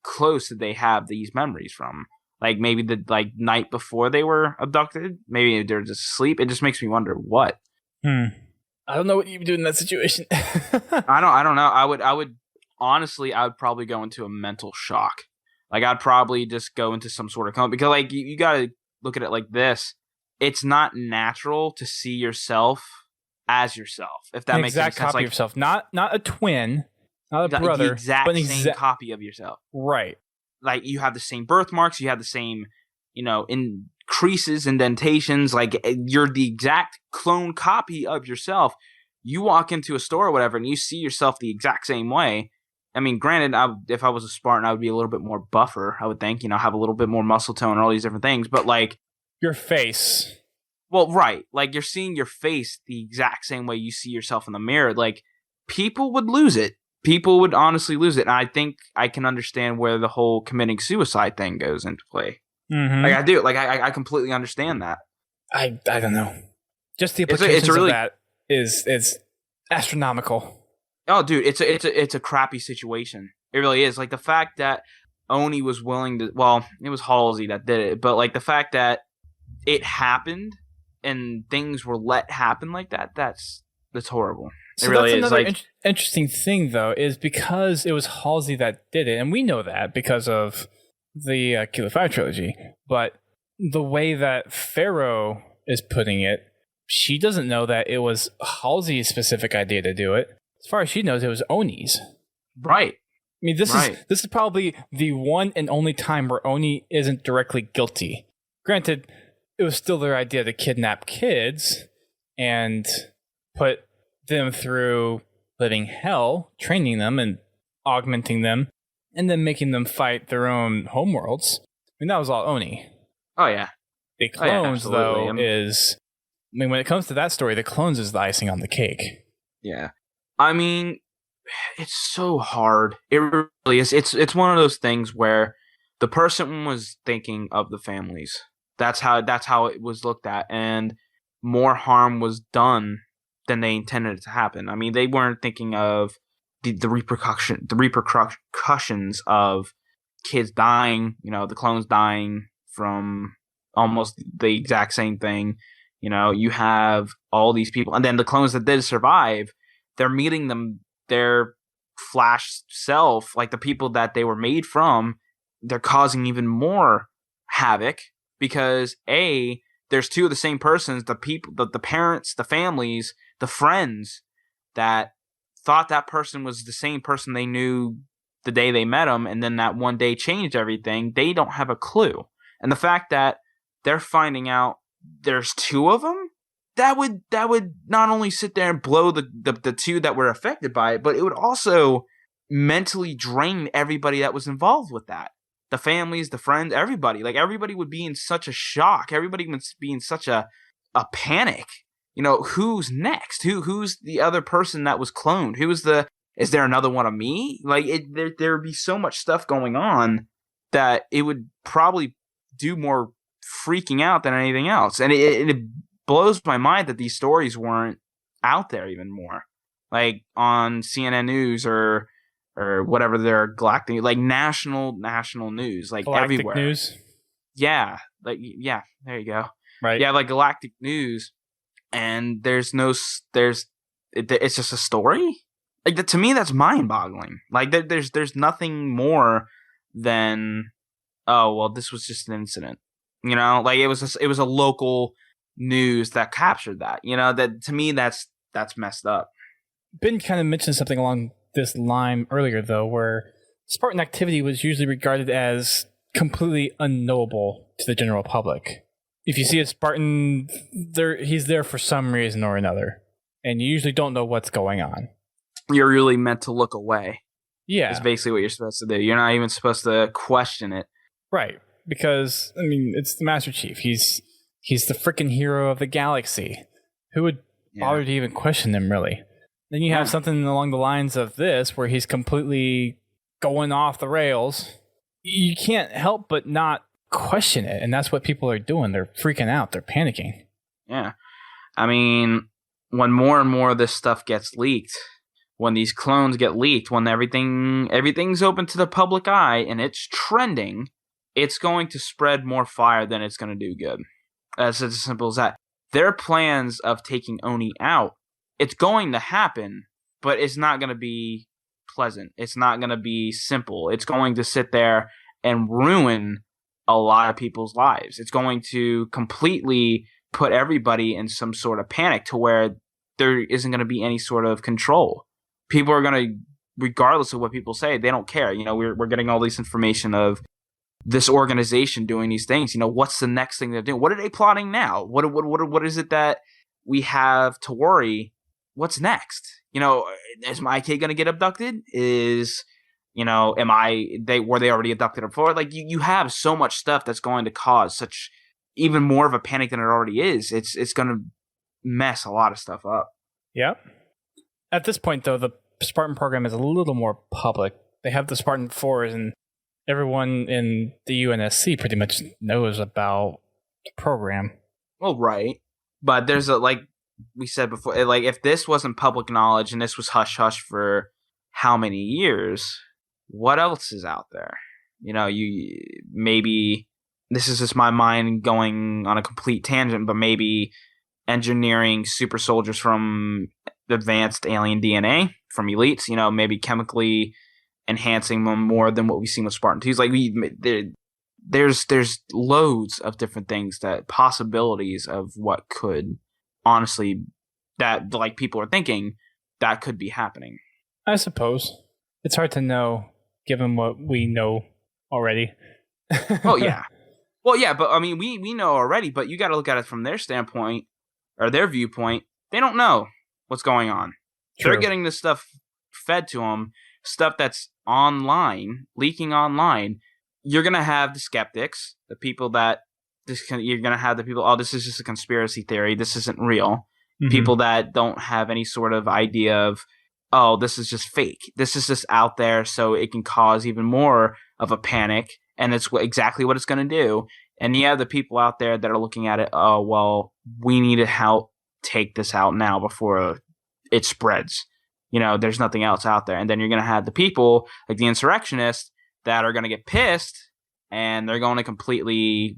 close did they have these memories from? Like maybe the night before they were abducted. Maybe they're just asleep. It just makes me wonder what. I don't know what you would do in that situation. I don't know. I would honestly, I would probably go into a mental shock. Like I'd probably just go into some sort of coma, because like you got to look at it like this. It's not natural to see yourself as yourself. If that makes sense. Exact copy of yourself, not a twin, not a brother, the exact same copy of yourself. Right. Like you have the same birthmarks, you have the same, creases, indentations. Like you're the exact clone copy of yourself. You walk into a store or whatever, and you see yourself the exact same way. I mean, granted, if I was a Spartan, I would be a little bit more buffer. I would think, have a little bit more muscle tone and all these different things. But like your face. Well, right. Like you're seeing your face the exact same way you see yourself in the mirror. Like people would lose it. People would honestly lose it. And I think I can understand where the whole committing suicide thing goes into play. Mm-hmm. Like I do. Like I completely understand that. I don't know. Just the implications of that is astronomical. Oh, dude, it's a crappy situation. It really is. Like the fact that Oni was willing to. Well, it was Halsey that did it, but like the fact that it happened and things were let happen like that. That's horrible. So it really that's is. Another interesting thing, though, is because it was Halsey that did it, and we know that because of the Kilo 5 trilogy. But the way that FERO is putting it, she doesn't know that it was Halsey's specific idea to do it. As far as she knows, it was Oni's. Right. I mean, this is probably the one and only time where Oni isn't directly guilty. Granted, it was still their idea to kidnap kids and put them through living hell, training them and augmenting them, and then making them fight their own homeworlds. I mean, that was all Oni. Oh, yeah. The clones, though, when it comes to that story, the clones is the icing on the cake. Yeah. I mean, it's so hard. It really is. It's one of those things where the person was thinking of the families. That's how it was looked at, and more harm was done than they intended it to happen. I mean, they weren't thinking of the repercussions of kids dying. The clones dying from almost the exact same thing. You have all these people, and then the clones that did survive, they're meeting their flash self, like the people that they were made from. They're causing even more havoc because there's two of the same persons, the people, the parents, the families, the friends that thought that person was the same person they knew the day they met him, and then that one day changed everything. They don't have a clue. And the fact that they're finding out there's two of them, that would not only sit there and blow the two that were affected by it, but it would also mentally drain everybody that was involved with that. The families, the friends, everybody. Like everybody would be in such a shock. Everybody would be in such a panic. Who's next? Who's the other person that was cloned? Is there another one of me? Like there would be so much stuff going on that it would probably do more freaking out than anything else. And it blows my mind that these stories weren't out there even more, like on CNN News or whatever their galactic, like national news, like galactic everywhere. News. Yeah, there you go. Right. Yeah, like galactic news, and it's just a story. Like to me, that's mind-boggling. Like there's nothing more than, oh well, this was just an incident. Like it was a local news that captured that. That to me, that's messed up. Ben kind of mentioned something along this line earlier, though, where Spartan activity was usually regarded as completely unknowable to the general public. If you see a Spartan, he's there for some reason or another, and you usually don't know what's going on. You're really meant to look away. Yeah. It's basically what you're supposed to do. You're not even supposed to question it. Right. Because, I mean, it's the Master Chief. He's the freaking hero of the galaxy. Who would bother to even question them, really. Then you have something along the lines of this, where he's completely going off the rails. You can't help but not question it, and that's what people are doing. They're freaking out. They're panicking. Yeah. I mean, when more and more of this stuff gets leaked, when these clones get leaked, when everything's open to the public eye and it's trending, it's going to spread more fire than it's going to do good. It's as simple as that. Their plans of taking Oni out, it's going to happen, but it's not going to be pleasant. It's not going to be simple. It's going to sit there and ruin a lot of people's lives. It's going to completely put everybody in some sort of panic to where there isn't going to be any sort of control. People are going to, regardless of what people say, they don't care. You know, we're getting all this information of this organization doing these things. You know, what's the next thing they're doing? What are they plotting now? What is it that we have to worry? What's next? You know, is my kid going to get abducted? You know, were they already abducted before? Like, you have so much stuff that's going to cause such even more of a panic than it already is. It's going to mess a lot of stuff up. Yep. At this point, though, the Spartan program is a little more public. They have the Spartan 4s, and everyone in the UNSC pretty much knows about the program. Well, right. But there's like we said before, like, if this wasn't public knowledge and this was hush-hush for how many years, what else is out there? You know, maybe this is just my mind going on a complete tangent, but maybe engineering super soldiers from advanced alien DNA, from elites, you know, maybe chemically enhancing them more than what we've seen with Spartan 2s. Like, there's loads of different things, that possibilities of what could, honestly, that like people are thinking that could be happening. I suppose it's hard to know given what we know already. Oh yeah. Well, yeah, but I mean, we know already, but you got to look at it from their standpoint or their viewpoint. They don't know what's going on. True. They're getting this stuff fed to them, stuff that's online, leaking online. You're going to have the skeptics, the people that you're going to have the people, oh, this is just a conspiracy theory. This isn't real. Mm-hmm. People that don't have any sort of idea of, oh, this is just fake. This is just out there so it can cause even more of a panic. And it's exactly what it's going to do. And you have the people out there that are looking at it, oh, well, we need to help take this out now before it spreads. You know, there's nothing else out there. And then you're going to have the people, like the insurrectionists, that are going to get pissed, and they're going to completely,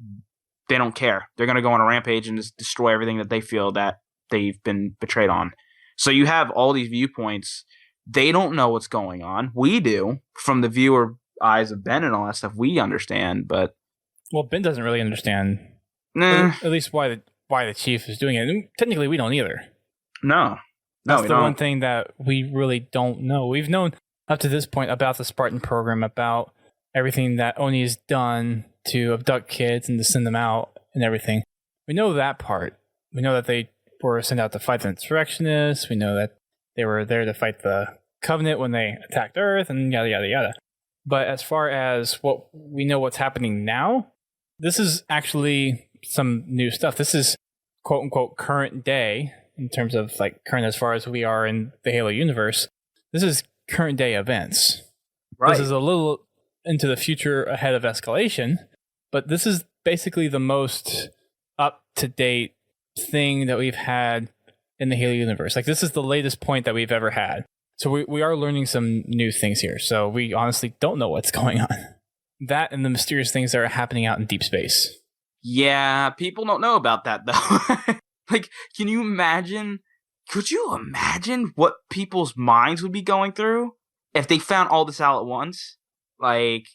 they don't care. They're going to go on a rampage and just destroy everything that they feel that they've been betrayed on. So you have all these viewpoints. They don't know what's going on. We do, from the viewer eyes of Ben and all that stuff. We understand, but well, Ben doesn't really understand. At least why the chief is doing it. And technically, we don't either. No, that's the one thing that we really don't know. We've known up to this point about the Spartan program, about everything that Oni's done to abduct kids and to send them out and everything. We know that part. We know that they were sent out to fight the insurrectionists. We know that they were there to fight the Covenant when they attacked Earth, and yada, yada, yada. But as far as what we know what's happening now, this is actually some new stuff. This is quote-unquote current day, in terms of like current as far as we are in the Halo universe. This is current day events. Right. This is a little into the future ahead of escalation, but this is basically the most up-to-date thing that we've had in the Halo universe. Like, this is the latest point that we've ever had. So we are learning some new things here. So we honestly don't know what's going on. That and the mysterious things that are happening out in deep space. Yeah, people don't know about that, though. Like, can you imagine? Could you imagine what people's minds would be going through if they found all this out at once? Like,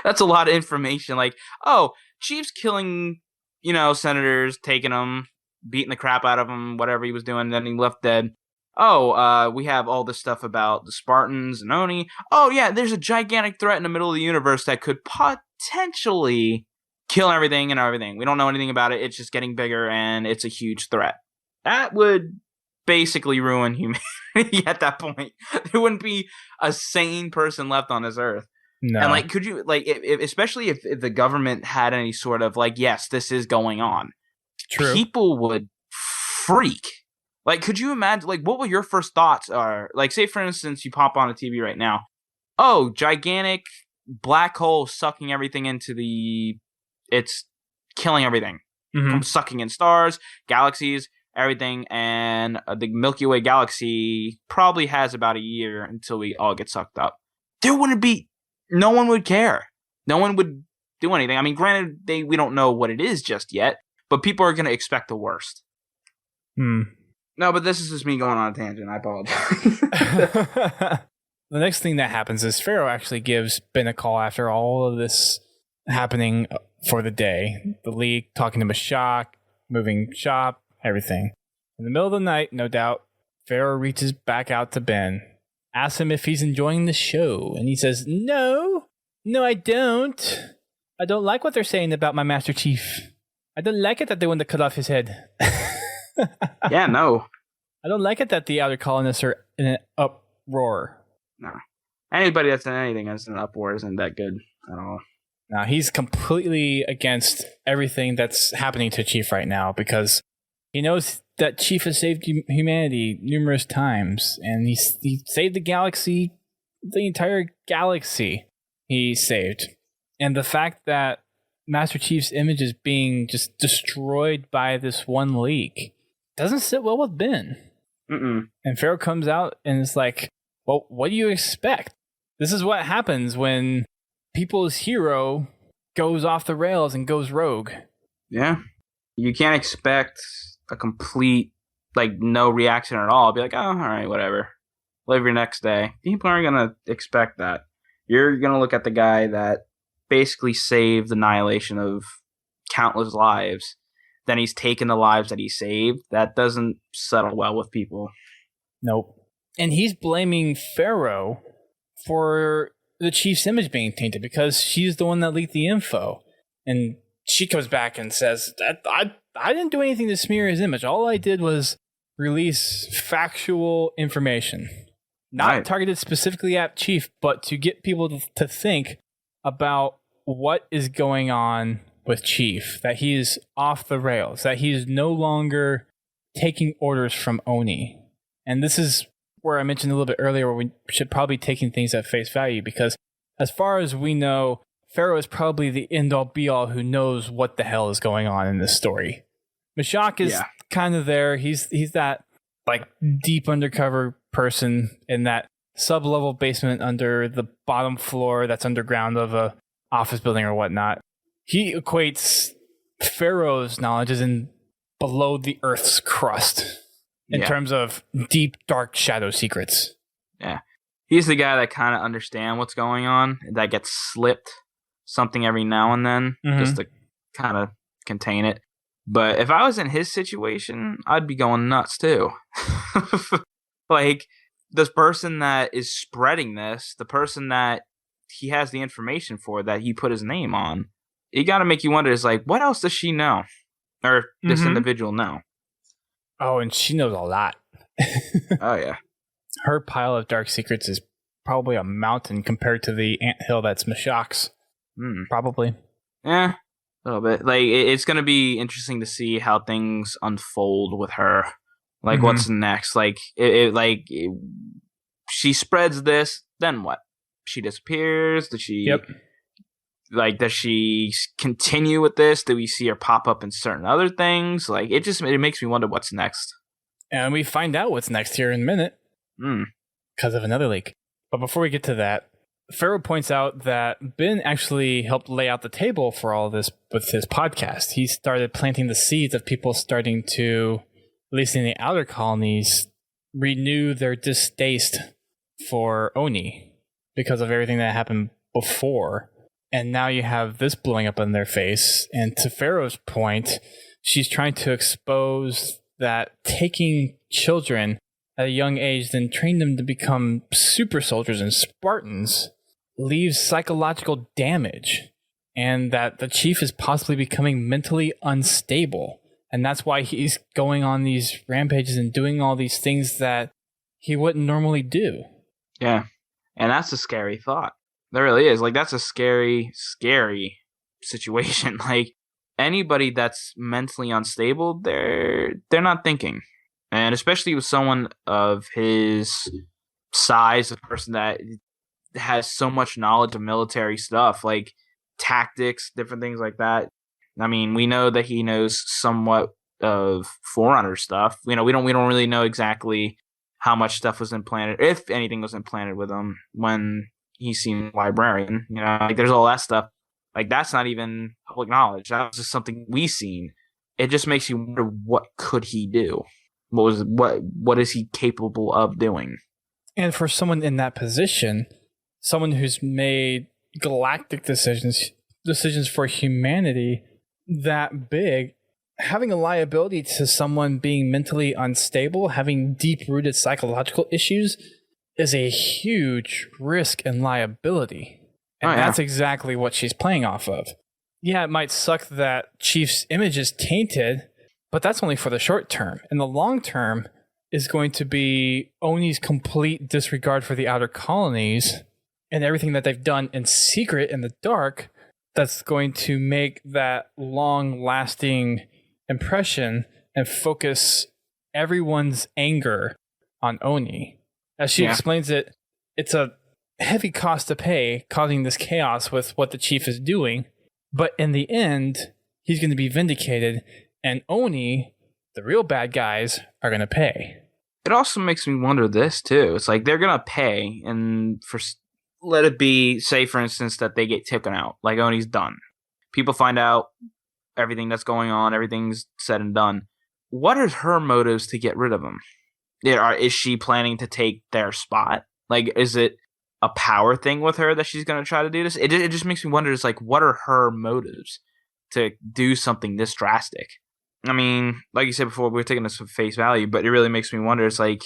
that's a lot of information. Like, oh, Chief's killing, senators, taking them, beating the crap out of him, whatever he was doing, then he left dead. Oh, we have all this stuff about the Spartans and Oni. Oh, yeah, there's a gigantic threat in the middle of the universe that could potentially kill everything and everything. We don't know anything about it. It's just getting bigger, and it's a huge threat. That would basically ruin humanity at that point. There wouldn't be a sane person left on this earth. No. And, like, could you, like, especially if the government had any sort of, like, yes, this is going on. True. people would freak. Like, could you imagine, like, what were your first thoughts are? Like, say, for instance, you pop on a TV right now. Oh, gigantic black hole sucking everything into it's killing everything. From sucking in stars, galaxies, everything, and the Milky Way galaxy probably has about a year until we all get sucked up. No one would care. No one would do anything. I mean, granted, we don't know what it is just yet, but people are going to expect the worst. No, but this is just me going on a tangent. I apologize. The next thing that happens is FERO actually gives Ben a call after all of this happening for the day. The League talking to Mashak, moving shop, everything. In the middle of the night, no doubt, FERO reaches back out to Ben, asks him if he's enjoying the show, and he says, No, I don't. I don't like what they're saying about my Master Chief. I don't like it that they want to cut off his head. Yeah, no. I don't like it that the outer colonists are in an uproar. No. Anybody that's in anything that's in an uproar isn't that good at all. Now, he's completely against everything that's happening to Chief right now because he knows that Chief has saved humanity numerous times, and he saved the galaxy, the entire galaxy he saved. And the fact that Master Chief's image is being just destroyed by this one leak doesn't sit well with Ben. And FERO comes out and is like, well, what do you expect? This is what happens when people's hero goes off the rails and goes rogue. Yeah. You can't expect a complete, no reaction at all. Be like, oh, all right, whatever. Live your next day. People aren't going to expect that. You're going to look at the guy that basically saved the annihilation of countless lives. Then he's taken the lives that he saved. That doesn't settle well with people. Nope. And he's blaming FERO for the Chief's image being tainted because she's the one that leaked the info. And she comes back and says, I didn't do anything to smear his image. All I did was release factual information. Not targeted specifically at Chief, but to get people to think about what is going on with Chief. That he is off the rails. That he is no longer taking orders from Oni. And this is where I mentioned a little bit earlier where we should probably be taking things at face value because as far as we know, FERO is probably the end-all be-all who knows what the hell is going on in this story. Mashak is kind of there. He's that deep undercover person in that sub-level basement under the bottom floor that's underground of a office building or whatnot. He equates FERO's knowledge as in below the Earth's crust. In terms of deep, dark shadow secrets. Yeah. He's the guy that kind of understands what's going on, that gets slipped something every now and then, just to kind of contain it. But if I was in his situation, I'd be going nuts too. This person that is spreading this, the person that he has the information for, that he put his name on, it got to make you wonder, what else does she know? Or this individual know? Oh, and she knows a lot. Oh, yeah. Her pile of dark secrets is probably a mountain compared to the anthill that's Mashak's. Probably. Yeah, a little bit. It's going to be interesting to see how things unfold with her. What's next? She spreads this, then what? She disappears? Does she... Yep. Does she continue with this? Do we see her pop up in certain other things? It makes me wonder what's next. And we find out what's next here in a minute. Because of another leak. But before we get to that, FERO points out that Ben actually helped lay out the table for all this with his podcast. He started planting the seeds of people starting to, at least in the outer colonies, renew their distaste for Oni because of everything that happened before. And now you have this blowing up in their face. And to FERO's point, she's trying to expose that taking children at a young age, then train them to become super soldiers and Spartans, leaves psychological damage. And that the Chief is possibly becoming mentally unstable. And that's why he's going on these rampages and doing all these things that he wouldn't normally do. Yeah. And that's a scary thought. There really is. That's a scary, scary situation. anybody that's mentally unstable, they're not thinking. And especially with someone of his size, a person that has so much knowledge of military stuff, like tactics, different things like that. I mean, we know that he knows somewhat of Forerunner stuff. We don't really know exactly how much stuff was implanted, if anything was implanted with him when he's seen librarian. Like there's all that stuff. Like that's not even public knowledge. That was just something we seen. It just makes you wonder, what could he do? What is he capable of doing? And for someone in that position, someone who's made galactic decisions for humanity that big, having a liability to someone being mentally unstable, having deep-rooted psychological issues, is a huge risk and liability. And that's exactly what she's playing off of. Yeah, it might suck that Chief's image is tainted, but that's only for the short term. In the long term is going to be Oni's complete disregard for the outer colonies and everything that they've done in secret in the dark that's going to make that long-lasting impression and focus everyone's anger on Oni. As she explains it, it's a heavy cost to pay causing this chaos with what the chief is doing, but in the end, he's going to be vindicated, and Oni, the real bad guys, are going to pay. It also makes me wonder this, too. It's like they're going to pay, and let it be, say, for instance, that they get taken out. Like, Oni's done. People find out everything that's going on, everything's said and done. What are her motives to get rid of him? Is she planning to take their spot? Like, is it a power thing with her that she's going to try to do this? It just makes me wonder, it's like, what are her motives to do something this drastic? I mean, like you said before, we're taking this for face value, but it really makes me wonder, it's like,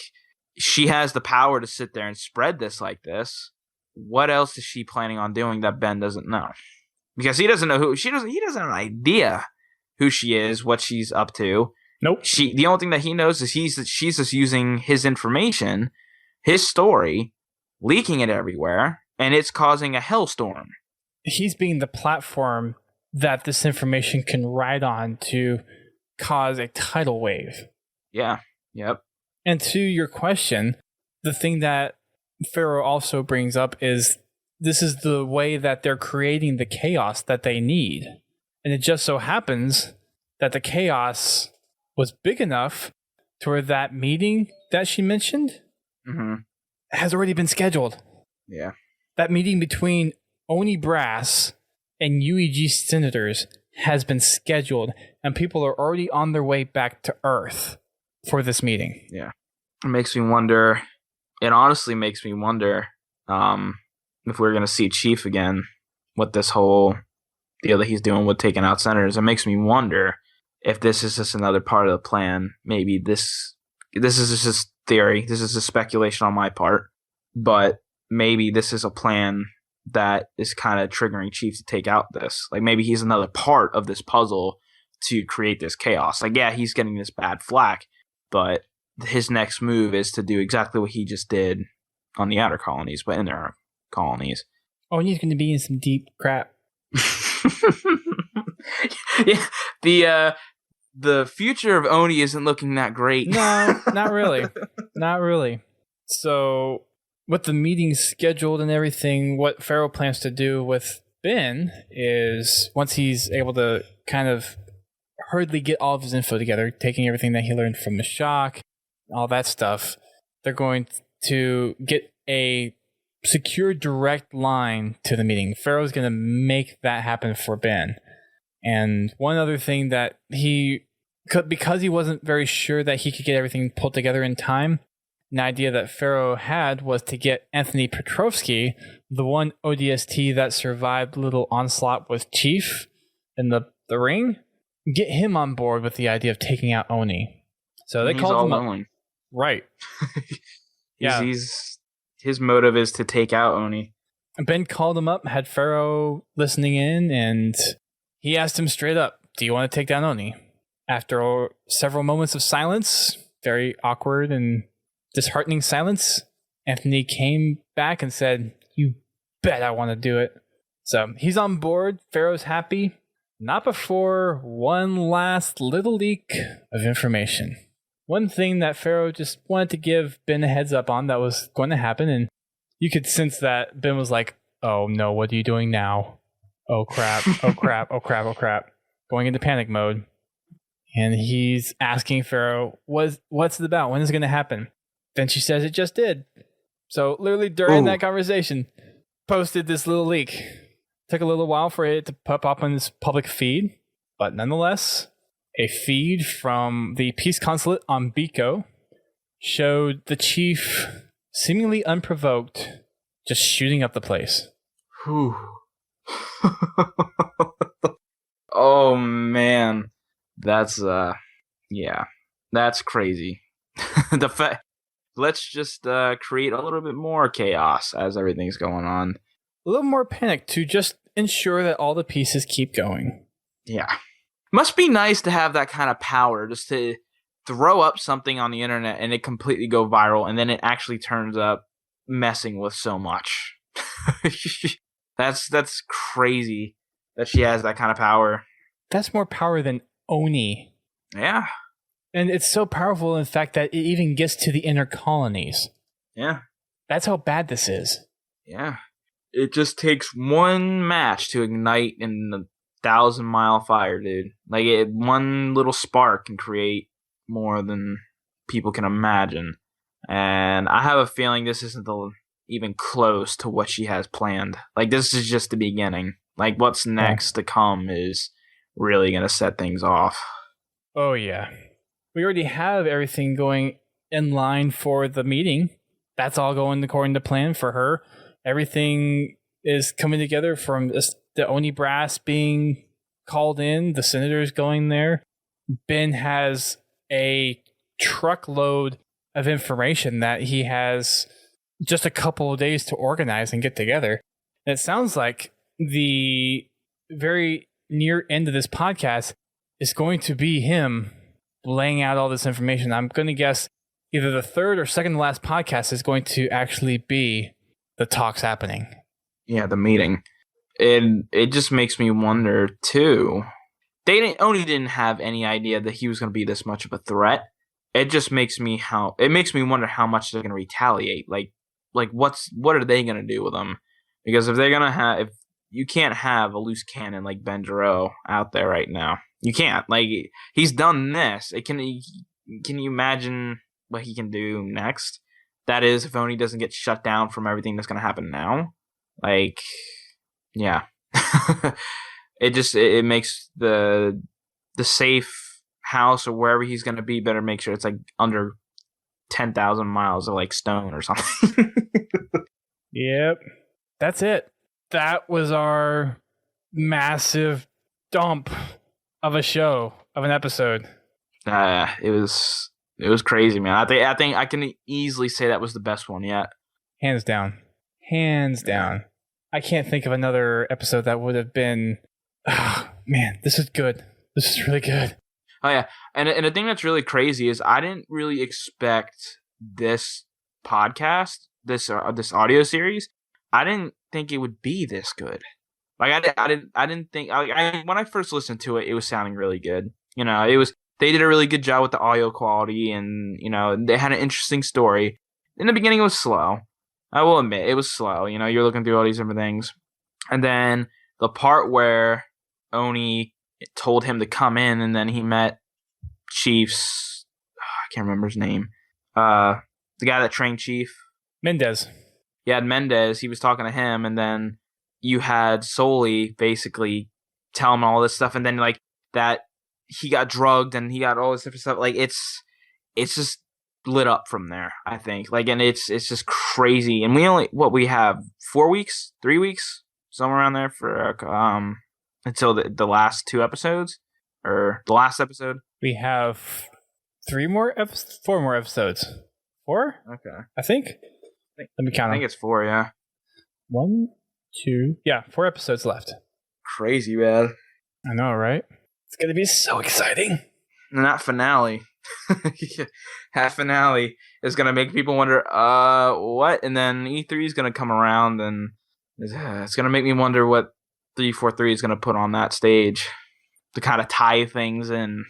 she has the power to sit there and spread this like this. What else is she planning on doing that Ben doesn't know? Because he doesn't know he doesn't have an idea who she is, what she's up to. Nope. The only thing that he knows is she's just using his information, his story, leaking it everywhere, and it's causing a hellstorm. He's being the platform that this information can ride on to cause a tidal wave. Yeah. Yep. And to your question, the thing that FERO also brings up is this is the way that they're creating the chaos that they need. And it just so happens that the chaos was big enough to where that meeting that she mentioned has already been scheduled. Yeah. That meeting between Oni Brass and UEG Senators has been scheduled, and people are already on their way back to Earth for this meeting. Yeah. It makes me wonder. It honestly makes me wonder if we're going to see Chief again with this whole deal that he's doing with taking out senators. It makes me wonder if this is just another part of the plan. Maybe this is just theory. This is a speculation on my part. But maybe this is a plan that is kind of triggering Chief to take out this. Like, maybe he's another part of this puzzle to create this chaos. Like, yeah, he's getting this bad flack, but his next move is to do exactly what he just did on the outer colonies, but in their colonies. Oni's going to be in some deep crap. Yeah, the future of Oni isn't looking that great. No, not really. Not really. So, with the meetings scheduled and everything, what FERO plans to do with Ben is, once he's able to kind of hurriedly get all of his info together, taking everything that he learned from Mashak, all that stuff, they're going to get a secure direct line to the meeting. FERO's going to make that happen for Ben. And one other thing that because he wasn't very sure that he could get everything pulled together in time, an idea that FERO had was to get Anthony Petrovsky, the one ODST that survived the little onslaught with Chief in the ring, get him on board with the idea of taking out Oni. So they called him up. Right. Yeah. His motive is to take out Oni. Ben called him up, had FERO listening in, and he asked him straight up, do you want to take down Oni? After several moments of silence, very awkward and disheartening silence, Anthony came back and said, you bet I want to do it. So he's on board. FERO's happy. Not before one last little leak of information. One thing that FERO just wanted to give Ben a heads up on that was going to happen, and you could sense that Ben was like, oh no, what are you doing now? Oh crap, oh crap, oh crap, oh crap. Going into panic mode. And he's asking FERO, what's it about? When is it going to happen? Then she says it just did. So literally during that conversation, posted this little leak. Took a little while for it to pop up on this public feed, but nonetheless, a feed from the Peace Consulate on Biko showed the chief, seemingly unprovoked, just shooting up the place. Whew. Oh man, that's that's crazy. Let's just create a little bit more chaos as everything's going on. A little more panic to just ensure that all the pieces keep going. Yeah. Must be nice to have that kind of power, just to throw up something on the internet and it completely go viral, and then it actually turns up messing with so much. That's crazy that she has that kind of power. That's more power than Oni. Yeah. And it's so powerful, in fact, that it even gets to the inner colonies. Yeah. That's how bad this is. Yeah. It just takes one match to ignite in 1,000-mile fire, dude. Like, one little spark can create more than people can imagine. And I have a feeling this isn't even close to what she has planned. Like, this is just the beginning. Like, what's next to come is really going to set things off. Oh, yeah. We already have everything going in line for the meeting. That's all going according to plan for her. Everything is coming together from the Oni brass being called in, the senators going there. Ben has a truckload of information that he has just a couple of days to organize and get together. And it sounds like the very near end of this podcast is going to be him laying out all this information. I'm going to guess either the third or second to last podcast is going to actually be the talks happening. Yeah, the meeting. It just makes me wonder too. They only didn't have any idea that he was going to be this much of a threat. It just makes me wonder how much they're going to retaliate. Like what are they going to do with him? Because if you can't have a loose cannon like Ben Jarreau out there right now. You can't. Like, he's done this. Can you imagine what he can do next? That is, if Oni doesn't get shut down from everything that's going to happen now. Like, yeah. It makes the safe house or wherever he's going to be better make sure it's like under 10,000 miles of like stone or something. Yep. That's it. That was our massive dump of a show, of an episode. It was crazy, man. I think I can easily say that was the best one yet. Hands down. I can't think of another episode that would have been. Oh, man, this is good. This is really good. Oh yeah, and the thing that's really crazy is I didn't really expect this podcast, this audio series. I didn't think it would be this good. Like I didn't think when I first listened to it, it was sounding really good. You know, they did a really good job with the audio quality, and you know they had an interesting story. In the beginning, it was slow. I will admit it was slow. You know, you're looking through all these different things, and then the part where Oni told him to come in, and then he met Chief's. I can't remember his name. The guy that trained Chief Mendez. You had Mendez. He was talking to him, and then you had Soli basically tell him all this stuff, and then like that he got drugged and he got all this different stuff. Like it's just lit up from there, I think. Like, and it's just crazy. And we have 4 weeks, 3 weeks, somewhere around there for until the last 2 episodes or the last episode. We have 4 more episodes. 4? Okay, I think. Let me count. I think it's 4. Yeah. 1, 2. Yeah, 4 episodes left. Crazy, man. I know, right? It's gonna be so exciting. And that finale. That finale is gonna make people wonder, what? And then E3 is gonna come around, and it's gonna make me wonder what 343 is gonna put on that stage. kind of tie things in.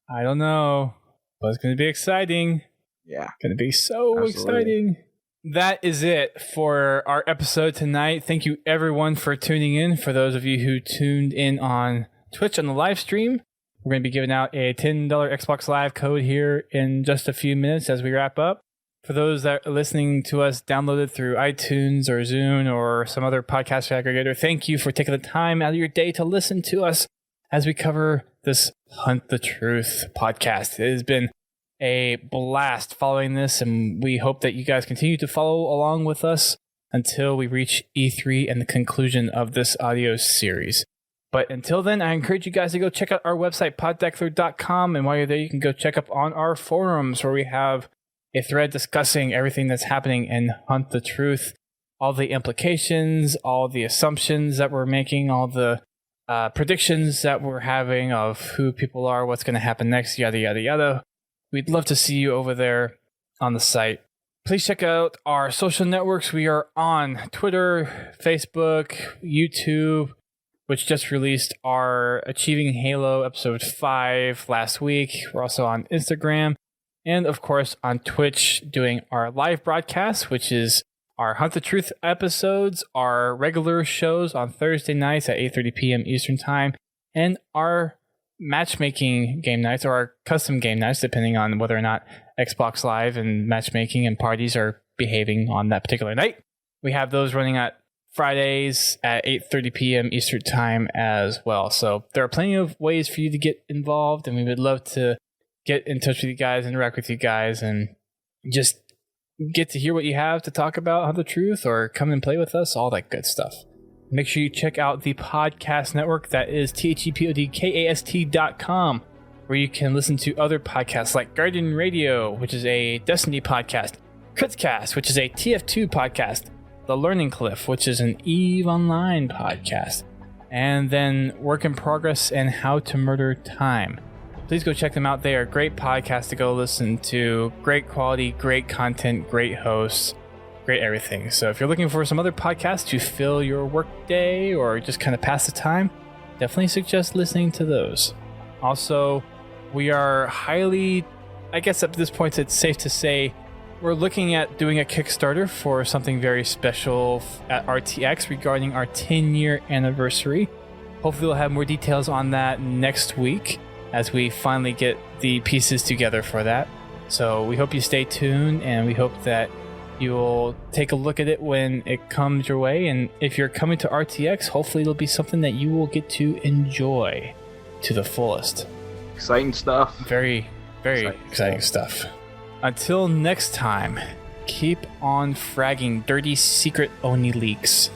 I don't know, but it's going to be exciting. Yeah. Going to be so Absolutely. exciting. That is it for our episode tonight. Thank you, everyone, for tuning in. For those of you who tuned in on Twitch on the live stream, we're going to be giving out a $10 Xbox Live code here in just a few minutes as we wrap up. For those that are listening to us downloaded through iTunes or Zune or some other podcast aggregator, thank you for taking the time out of your day to listen to us as we cover this Hunt the Truth podcast. It has been a blast following this, and we hope that you guys continue to follow along with us until we reach E3 and the conclusion of this audio series. But until then, I encourage you guys to go check out our website, podtacular.com, and while you're there, you can go check up on our forums where we have a thread discussing everything that's happening in Hunt the Truth, all the implications, all the assumptions that we're making, all the predictions that we're having of who people are, what's going to happen next, yada, yada, yada. We'd love to see you over there on the site. Please check out our social networks. We are on Twitter, Facebook, YouTube, which just released our Achieving Halo episode 5 last week. We're also on Instagram and, of course, on Twitch doing our live broadcast, which is our Hunt the Truth episodes, our regular shows on Thursday nights at 8:30 p.m. Eastern Time, and our matchmaking game nights or our custom game nights, depending on whether or not Xbox Live and matchmaking and parties are behaving on that particular night. We have those running at Fridays at 8:30 p.m. Eastern Time as well. So there are plenty of ways for you to get involved, and we would love to get in touch with you guys, interact with you guys, and just get to hear what you have to talk about Hunt the Truth or come and play with us, all that good stuff. Make sure you check out the podcast network that is thepodcast.com, where you can listen to other podcasts like Guardian Radio, which is a Destiny podcast, Critscast, which is a TF2 podcast, The Learning Cliff, which is an EVE Online podcast, and then Work in Progress and How to Murder Time. Please go check them out. They are great podcasts to go listen to. Great quality, great content, great hosts, great everything. So if you're looking for some other podcasts to fill your work day or just kind of pass the time, definitely suggest listening to those. Also, we are highly, I guess at this point it's safe to say, we're looking at doing a Kickstarter for something very special at RTX regarding our 10-year anniversary. Hopefully we'll have more details on that next week as we finally get the pieces together for that. So we hope you stay tuned, and we hope that you will take a look at it when it comes your way. And if you're coming to RTX, hopefully it'll be something that you will get to enjoy to the fullest. Exciting stuff. Very, very exciting stuff. Until next time, keep on fragging dirty secret Oni leaks.